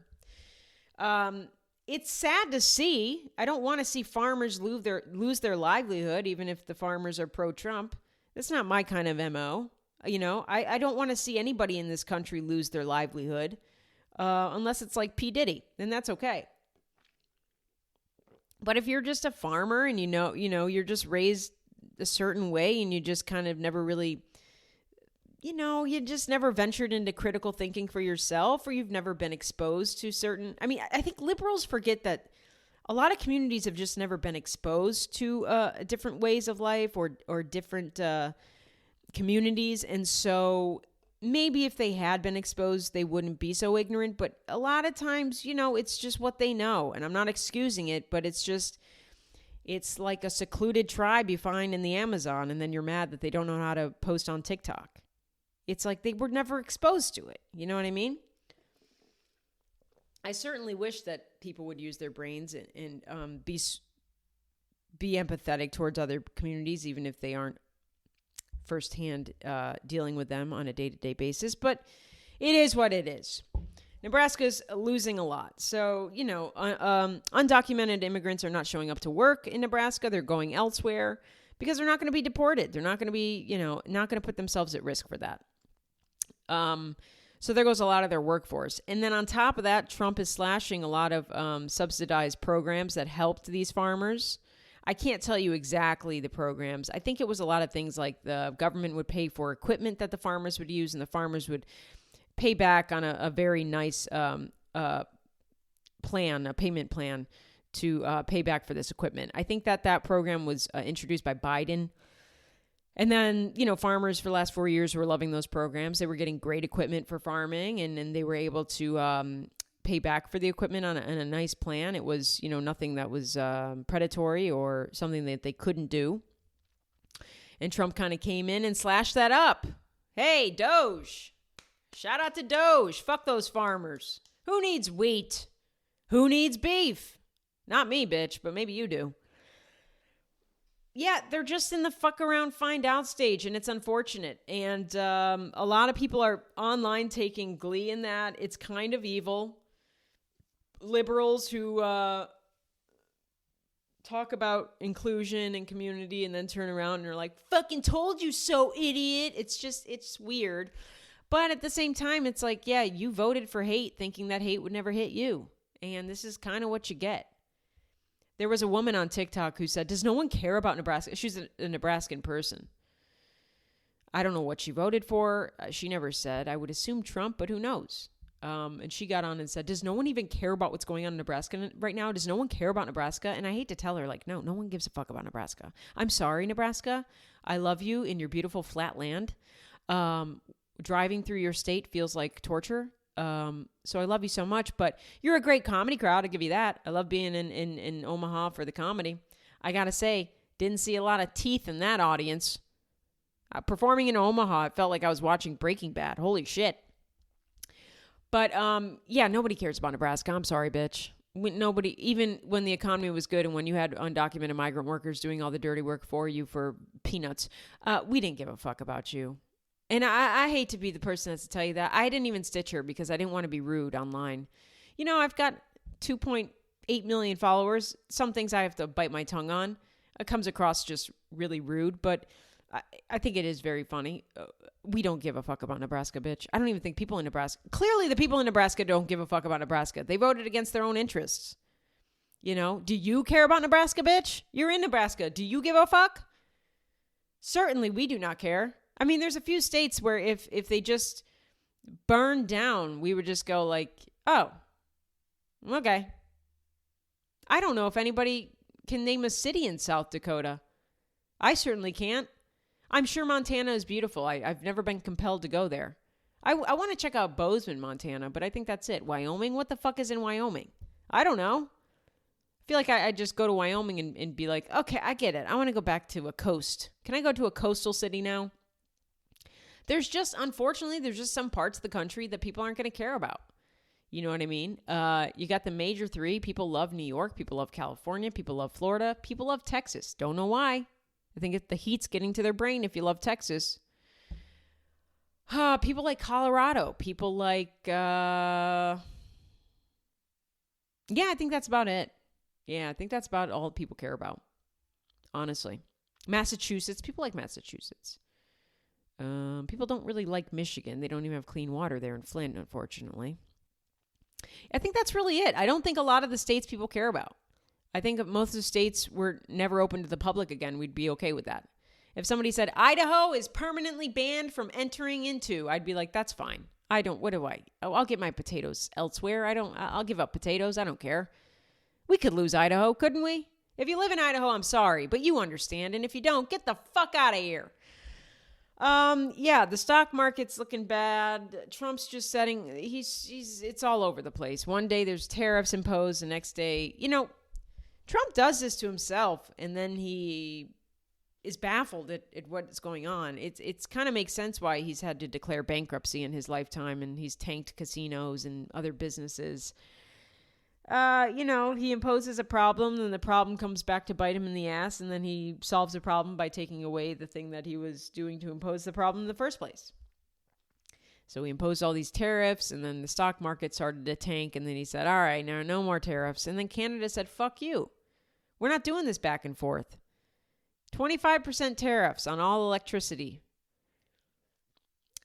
It's sad to see. I don't want to see farmers lose their livelihood, even if the farmers are pro-Trump. That's not my kind of MO. You know, I don't want to see anybody in this country lose their livelihood unless it's like P. Diddy. Then that's okay. But if you're just a farmer and you know, you're just raised a certain way and you just kind of never really, you know, you just never ventured into critical thinking for yourself, or you've never been exposed to certain, I mean, I think liberals forget that a lot of communities have just never been exposed to different ways of life or different communities. And so maybe if they had been exposed, they wouldn't be so ignorant. But a lot of times, you know, it's just what they know. And I'm not excusing it, but it's like a secluded tribe you find in the Amazon, and then you're mad that they don't know how to post on TikTok. It's like they were never exposed to it. You know what I mean? I certainly wish that people would use their brains and be empathetic towards other communities, even if they aren't firsthand dealing with them on a day-to-day basis. But it is what it is. Nebraska's losing a lot. So, you know, undocumented immigrants are not showing up to work in Nebraska. They're going elsewhere because they're not going to be deported. They're not going to be, you know, not going to put themselves at risk for that. So there goes a lot of their workforce. And then on top of that, Trump is slashing a lot of subsidized programs that helped these farmers. I can't tell you exactly the programs. I think it was a lot of things like the government would pay for equipment that the farmers would use, and the farmers would pay back on a very nice payment plan to pay back for this equipment. I think that program was introduced by Biden. And then, you know, farmers for the last 4 years were loving those programs. They were getting great equipment for farming, and then they were able to pay back for the equipment on a nice plan. It was, you know, nothing that was predatory or something that they couldn't do. And Trump kind of came in and slashed that up. Hey, Doge. Shout out to Doge. Fuck those farmers. Who needs wheat? Who needs beef? Not me, bitch, but maybe you do. Yeah, they're just in the fuck around, find out stage, and it's unfortunate. And a lot of people are online taking glee in that. It's kind of evil. Liberals who talk about inclusion and community and then turn around and are like, fucking told you so, idiot. It's weird. But at the same time, it's like, yeah, you voted for hate thinking that hate would never hit you. And this is kind of what you get. There was a woman on TikTok who said, does no one care about Nebraska? She's a Nebraskan person. I don't know what she voted for. She never said. I would assume Trump, but who knows? And she got on and said, does no one even care about what's going on in Nebraska right now? Does no one care about Nebraska? And I hate to tell her, like, no one gives a fuck about Nebraska. I'm sorry, Nebraska. I love you in your beautiful flat land. Driving through your state feels like torture. So I love you so much, but you're a great comedy crowd. I'll give you that. I love being in Omaha for the comedy. I got to say, didn't see a lot of teeth in that audience. Performing in Omaha, it felt like I was watching Breaking Bad. Holy shit. But, yeah, nobody cares about Nebraska. I'm sorry, bitch. Nobody, even when the economy was good and when you had undocumented migrant workers doing all the dirty work for you for peanuts, we didn't give a fuck about you. And I hate to be the person that's to tell you that. I didn't even stitch her because I didn't want to be rude online. You know, I've got 2.8 million followers. Some things I have to bite my tongue on. It comes across just really rude, but I think it is very funny. We don't give a fuck about Nebraska, bitch. I don't even think people in Nebraska... Clearly, the people in Nebraska don't give a fuck about Nebraska. They voted against their own interests. You know? Do you care about Nebraska, bitch? You're in Nebraska. Do you give a fuck? Certainly, we do not care. I mean, there's a few states where if they just burned down, we would just go like, oh, okay. I don't know if anybody can name a city in South Dakota. I certainly can't. I'm sure Montana is beautiful. I've never been compelled to go there. I want to check out Bozeman, Montana, but I think that's it. Wyoming? What the fuck is in Wyoming? I don't know. I feel like I just go to Wyoming and be like, okay, I get it. I want to go back to a coast. Can I go to a coastal city now? Unfortunately, there's just some parts of the country that people aren't going to care about. You know what I mean? You got the major three. People love New York. People love California. People love Florida. People love Texas. Don't know why. I think the heat's getting to their brain if you love Texas. People like Colorado. People like... yeah, I think that's about it. Yeah, I think that's about all people care about. Honestly. Massachusetts. People like Massachusetts. People don't really like Michigan. They don't even have clean water there in Flint, unfortunately. I think that's really it. I don't think a lot of the states people care about. I think if most of the states were never open to the public again, we'd be okay with that. If somebody said, Idaho is permanently banned from entering into, I'd be like, that's fine. I'll get my potatoes elsewhere. I'll give up potatoes. I don't care. We could lose Idaho, couldn't we? If you live in Idaho, I'm sorry, but you understand. And if you don't, get the fuck out of here. Yeah, the stock market's looking bad. Trump's just it's all over the place. One day there's tariffs imposed, the next day, Trump does this to himself, and then he is baffled at what's going on. It's kind of makes sense why he's had to declare bankruptcy in his lifetime, and he's tanked casinos and other businesses. He imposes a problem, and the problem comes back to bite him in the ass, and then he solves the problem by taking away the thing that he was doing to impose the problem in the first place. So he imposed all these tariffs, and then the stock market started to tank, and then he said, all right, now no more tariffs. And then Canada said, fuck you. We're not doing this back and forth. 25% tariffs on all electricity.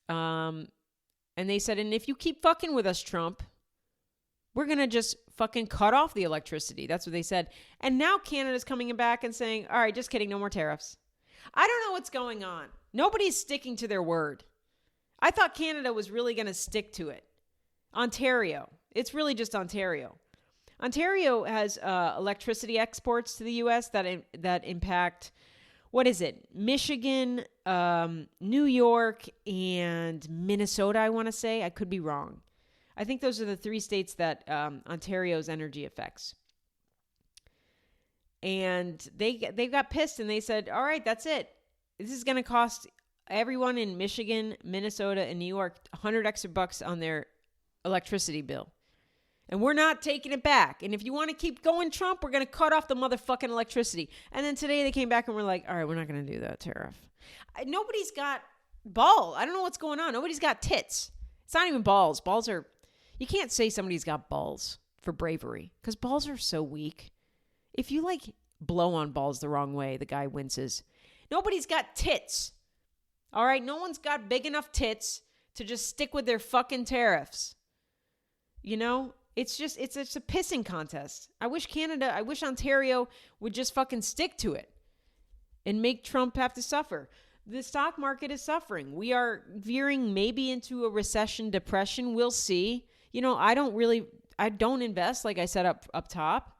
And they said, and if you keep fucking with us, Trump, we're going to just fucking cut off the electricity. That's what they said. And now Canada's coming back and saying, all right, just kidding, no more tariffs. I don't know what's going on. Nobody's sticking to their word. I thought Canada was really going to stick to it. Ontario. It's really just Ontario. Ontario has electricity exports to the U.S. that impact, what is it? Michigan, New York, and Minnesota, I want to say. I could be wrong. I think those are the three states that Ontario's energy affects. And they got pissed and they said, all right, that's it. This is going to cost everyone in Michigan, Minnesota, and New York $100 extra bucks on their electricity bill. And we're not taking it back. And if you want to keep going, Trump, we're going to cut off the motherfucking electricity. And then today they came back and were like, all right, we're not going to do that tariff. Nobody's got balls. I don't know what's going on. Nobody's got tits. It's not even balls. Balls are, you can't say somebody's got balls for bravery because balls are so weak. If you blow on balls the wrong way, the guy winces. Nobody's got tits. All right. No one's got big enough tits to just stick with their fucking tariffs. You know, it's a pissing contest. I wish Ontario would just fucking stick to it and make Trump have to suffer. The stock market is suffering. We are veering maybe into a recession, depression. We'll see. You know, I don't invest, like I said up top.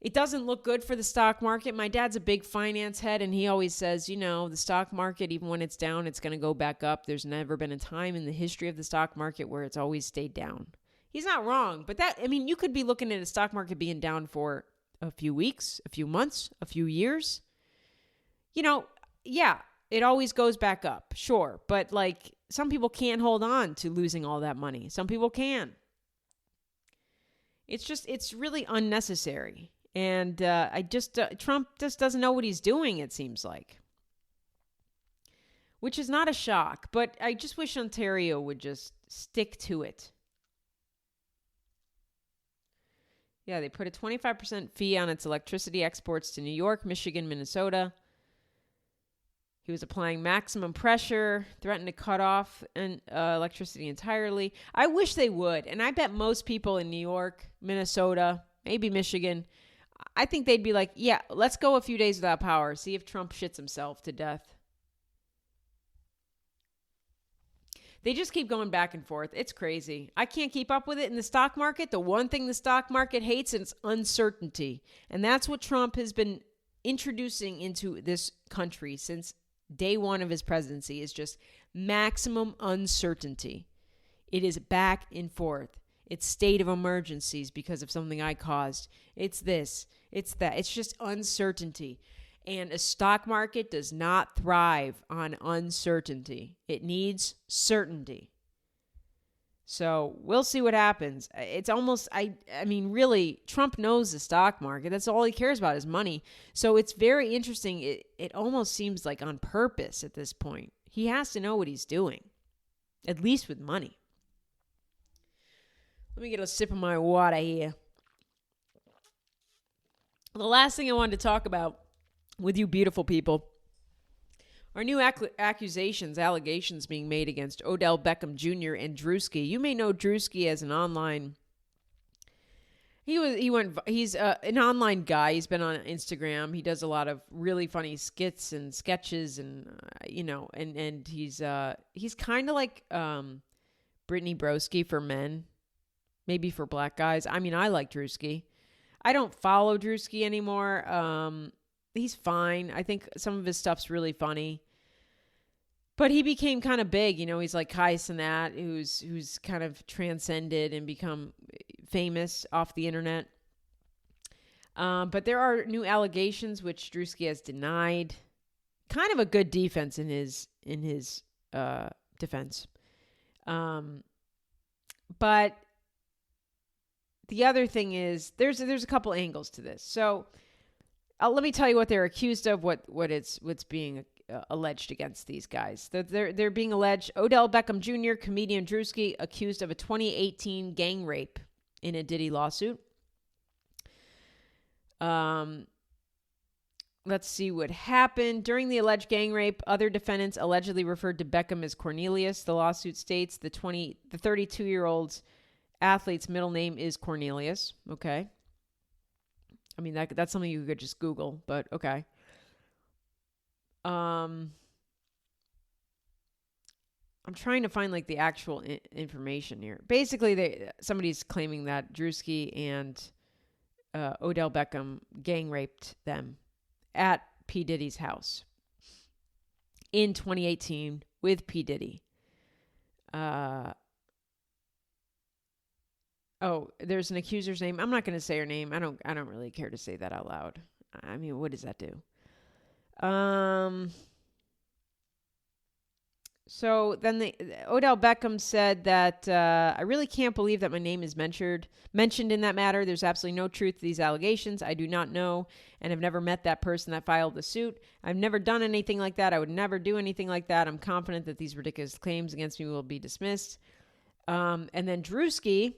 It doesn't look good for the stock market. My dad's a big finance head, and he always says, you know, the stock market, even when it's down, it's going to go back up. There's never been a time in the history of the stock market where it's always stayed down. He's not wrong. But you could be looking at a stock market being down for a few weeks, a few months, a few years. You know, yeah, it always goes back up. Sure. But like, some people can't hold on to losing all that money. Some people can. It's really unnecessary. And Trump just doesn't know what he's doing, it seems like. Which is not a shock, but I just wish Ontario would just stick to it. Yeah, they put a 25% fee on its electricity exports to New York, Michigan, Minnesota. He was applying maximum pressure, threatened to cut off electricity entirely. I wish they would, and I bet most people in New York, Minnesota, maybe Michigan, I think they'd be like, yeah, let's go a few days without power. See if Trump shits himself to death. They just keep going back and forth. It's crazy. I can't keep up with it in the stock market. The one thing the stock market hates is uncertainty. And that's what Trump has been introducing into this country since day one of his presidency, is just maximum uncertainty. It is back and forth. It's state of emergencies because of something I caused. It's this, it's that. It's just uncertainty. And a stock market does not thrive on uncertainty. It needs certainty. So we'll see what happens. It's almost, I mean, really, Trump knows the stock market. That's all he cares about is money. So it's very interesting. It almost seems like on purpose at this point. He has to know what he's doing, at least with money. Let me get a sip of my water here. The last thing I wanted to talk about with you beautiful people are new allegations being made against Odell Beckham Jr. and Drewski. You may know Drewski as an online. He's an online guy. He's been on Instagram. He does a lot of really funny skits and sketches, and and he's kind of like Britney Broski for men, maybe for black guys. I mean, I like Drewski. I don't follow Drewski anymore. He's fine. I think some of his stuff's really funny. But he became kind of big. You know, he's like Kai Cenat, who's kind of transcended and become famous off the internet. But there are new allegations which Drewski has denied. Kind of a good defense in his defense. But the other thing is there's a couple angles to this. So let me tell you what they're accused of, what's being alleged against these guys. They're being alleged. Odell Beckham Jr., comedian Drewski, accused of a 2018 gang rape in a Diddy lawsuit. Let's see what happened. During the alleged gang rape, other defendants allegedly referred to Beckham as Cornelius. The lawsuit states the 32-year-old athlete's middle name is Cornelius. Okay. I mean, that's something you could just Google, but okay. I'm trying to find like the actual information here. Basically, somebody's claiming that Drewski and Odell Beckham gang raped them at P. Diddy's house in 2018 with P. Diddy. Oh, there's an accuser's name. I'm not going to say her name. I don't really care to say that out loud. I mean, what does that do? So then Odell Beckham said that I really can't believe that my name is mentioned in that matter. There's absolutely no truth to these allegations. I do not know and have never met that person that filed the suit. I've never done anything like that. I would never do anything like that. I'm confident that these ridiculous claims against me will be dismissed. And then Drewski,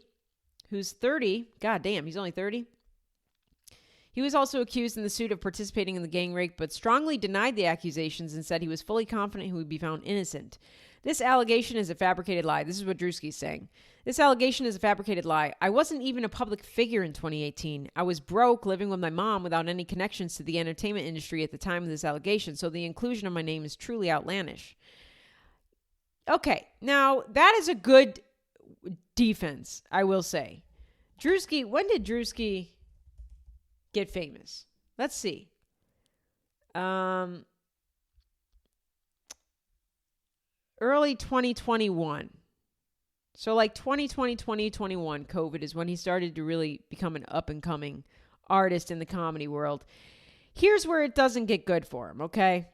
who's 30, god damn, he's only 30. He was also accused in the suit of participating in the gang rape, but strongly denied the accusations and said he was fully confident he would be found innocent. This allegation is a fabricated lie. This is what Drewski's saying. This allegation is a fabricated lie. I wasn't even a public figure in 2018. I was broke, living with my mom without any connections to the entertainment industry at the time of this allegation, so the inclusion of my name is truly outlandish. Okay, now that is a good defense, I will say. Drewski, when did Drewski get famous? Let's see. Early 2021. So like 2020, 2021, COVID is when he started to really become an up-and-coming artist in the comedy world. Here's where it doesn't get good for him, okay?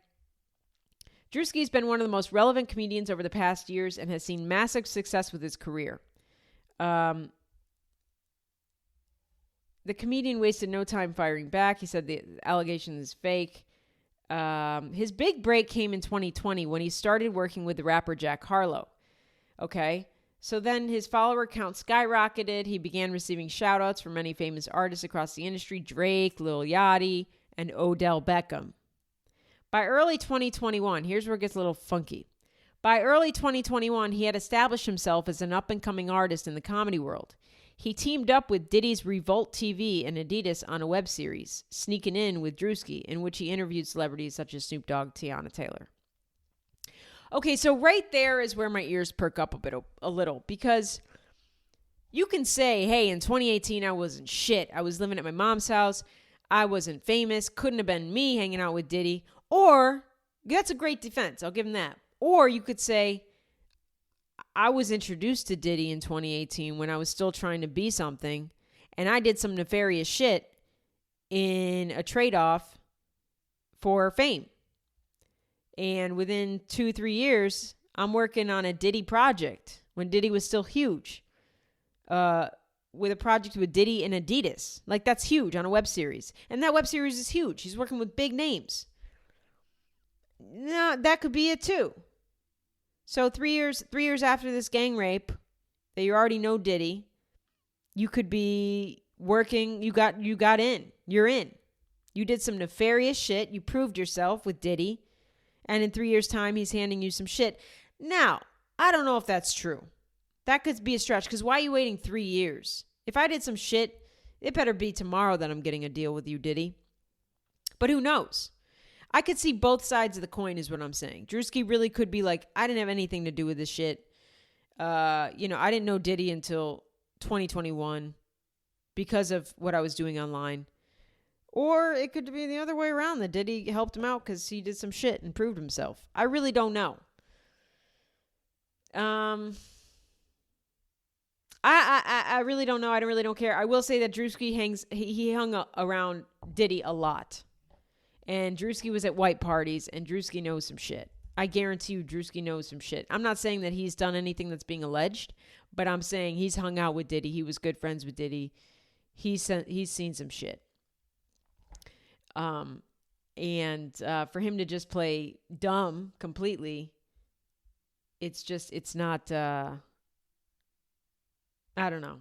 Drewski's been one of the most relevant comedians over the past years and has seen massive success with his career. The comedian wasted no time firing back. He said the allegation is fake. His big break came in 2020 when he started working with the rapper Jack Harlow. Okay, so then his follower count skyrocketed. He began receiving shout-outs from many famous artists across the industry: Drake, Lil Yachty, and Odell Beckham. By early 2021, here's where it gets a little funky. By early 2021, he had established himself as an up-and-coming artist in the comedy world. He teamed up with Diddy's Revolt TV and Adidas on a web series, Sneaking In with Drewski, in which he interviewed celebrities such as Snoop Dogg, Tiana Taylor. Okay, so right there is where my ears perk up a little, because you can say, hey, in 2018, I wasn't shit. I was living at my mom's house. I wasn't famous. Couldn't have been me hanging out with Diddy. Or, that's a great defense. I'll give him that. Or you could say, I was introduced to Diddy in 2018 when I was still trying to be something, and I did some nefarious shit in a trade-off for fame. And within 2-3 years, I'm working on a Diddy project when Diddy was still huge, with a project with Diddy and Adidas. Like, that's huge on a web series. And that web series is huge. He's working with big names. No, that could be it too. So 3 years after this gang rape, that you already know Diddy, you could be working. You got in. You're in. You did some nefarious shit. You proved yourself with Diddy, and in 3 years' time, he's handing you some shit. Now, I don't know if that's true. That could be a stretch, because why are you waiting 3 years? If I did some shit, it better be tomorrow that I'm getting a deal with you, Diddy. But who knows? I could see both sides of the coin is what I'm saying. Drewski really could be like, I didn't have anything to do with this shit. I didn't know Diddy until 2021 because of what I was doing online. Or it could be the other way around, that Diddy helped him out because he did some shit and proved himself. I really don't know. I really don't know. I really don't care. I will say that Drewski he hung around Diddy a lot. And Drewski was at white parties, and Drewski knows some shit. I guarantee you Drewski knows some shit. I'm not saying that he's done anything that's being alleged, but I'm saying he's hung out with Diddy. He was good friends with Diddy. He's seen some shit. For him to just play dumb completely, it's not, I don't know.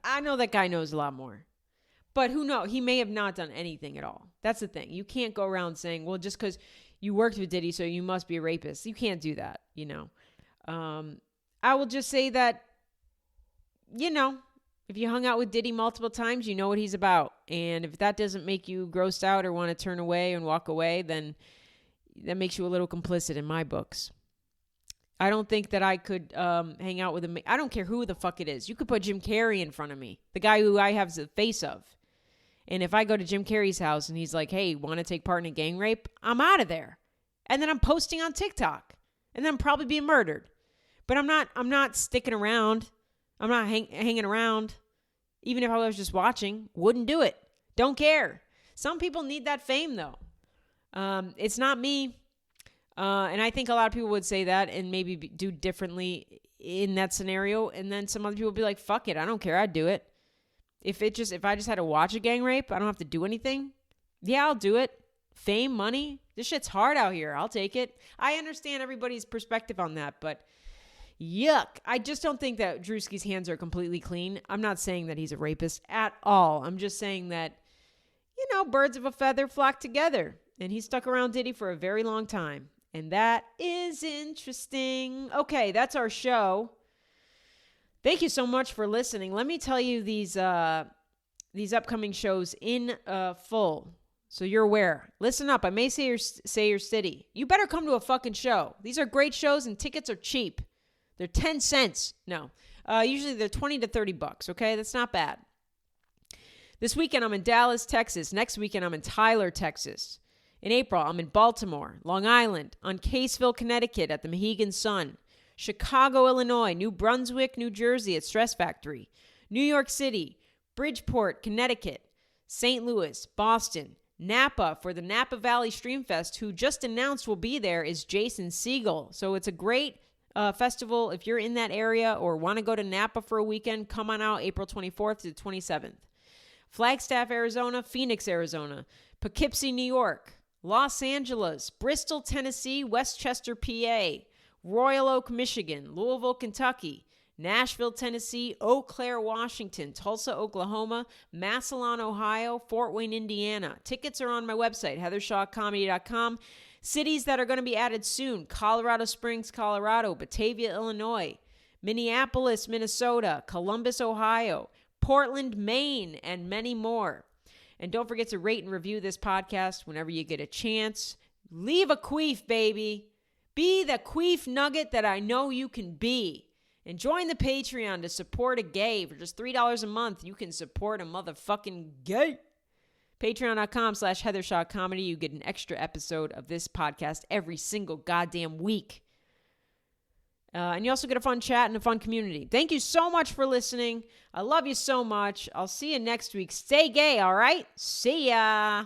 I know that guy knows a lot more. But who knows? He may have not done anything at all. That's the thing. You can't go around saying, well, just because you worked with Diddy, so you must be a rapist. You can't do that, I will just say that, if you hung out with Diddy multiple times, you know what he's about. And if that doesn't make you grossed out or want to turn away and walk away, then that makes you a little complicit in my books. I don't think that I could hang out with him. I don't care who the fuck it is. You could put Jim Carrey in front of me, the guy who I have the face of. And if I go to Jim Carrey's house and he's like, hey, want to take part in a gang rape? I'm out of there. And then I'm posting on TikTok. And then I'm probably being murdered. But I'm not sticking around. I'm not hanging around. Even if I was just watching, wouldn't do it. Don't care. Some people need that fame, though. It's not me. And I think a lot of people would say that and maybe do differently in that scenario. And then some other people would be like, fuck it. I don't care. I'd do it. If I just had to watch a gang rape, I don't have to do anything. Yeah, I'll do it. Fame, money. This shit's hard out here. I'll take it. I understand everybody's perspective on that, but yuck. I just don't think that Drewski's hands are completely clean. I'm not saying that he's a rapist at all. I'm just saying that, birds of a feather flock together. And he stuck around Diddy for a very long time. And that is interesting. Okay, that's our show. Thank you so much for listening. Let me tell you these upcoming shows in full, so you're aware. Listen up. I may say your city. You better come to a fucking show. These are great shows, and tickets are cheap. They're 10 cents. No, usually they're 20 to 30 bucks. Okay, that's not bad. This weekend I'm in Dallas, Texas. Next weekend I'm in Tyler, Texas. In April, I'm in Baltimore, Long Island, on Caseville, Connecticut at the Mohegan Sun, Chicago, Illinois, New Brunswick, New Jersey at Stress Factory, New York City, Bridgeport, Connecticut, St. Louis, Boston, Napa for the Napa Valley Streamfest. Who just announced will be there is Jason Siegel. So it's a great festival. If you're in that area or want to go to Napa for a weekend, come on out April 24th to 27th. Flagstaff, Arizona, Phoenix, Arizona, Poughkeepsie, New York, Los Angeles, Bristol, Tennessee, Westchester, PA, Royal Oak, Michigan, Louisville, Kentucky, Nashville, Tennessee, Eau Claire, Washington, Tulsa, Oklahoma, Massillon, Ohio, Fort Wayne, Indiana. Tickets are on my website, heathershawcomedy.com. Cities that are going to be added soon: Colorado Springs, Colorado, Batavia, Illinois, Minneapolis, Minnesota, Columbus, Ohio, Portland, Maine, and many more. And don't forget to rate and review this podcast whenever you get a chance. Leave a queef, baby. Be the queef nugget that I know you can be. And join the Patreon to support a gay. For just $3 a month, you can support a motherfucking gay. Patreon.com/HeatherShawComedy. You get an extra episode of this podcast every single goddamn week. And you also get a fun chat and a fun community. Thank you so much for listening. I love you so much. I'll see you next week. Stay gay, all right? See ya.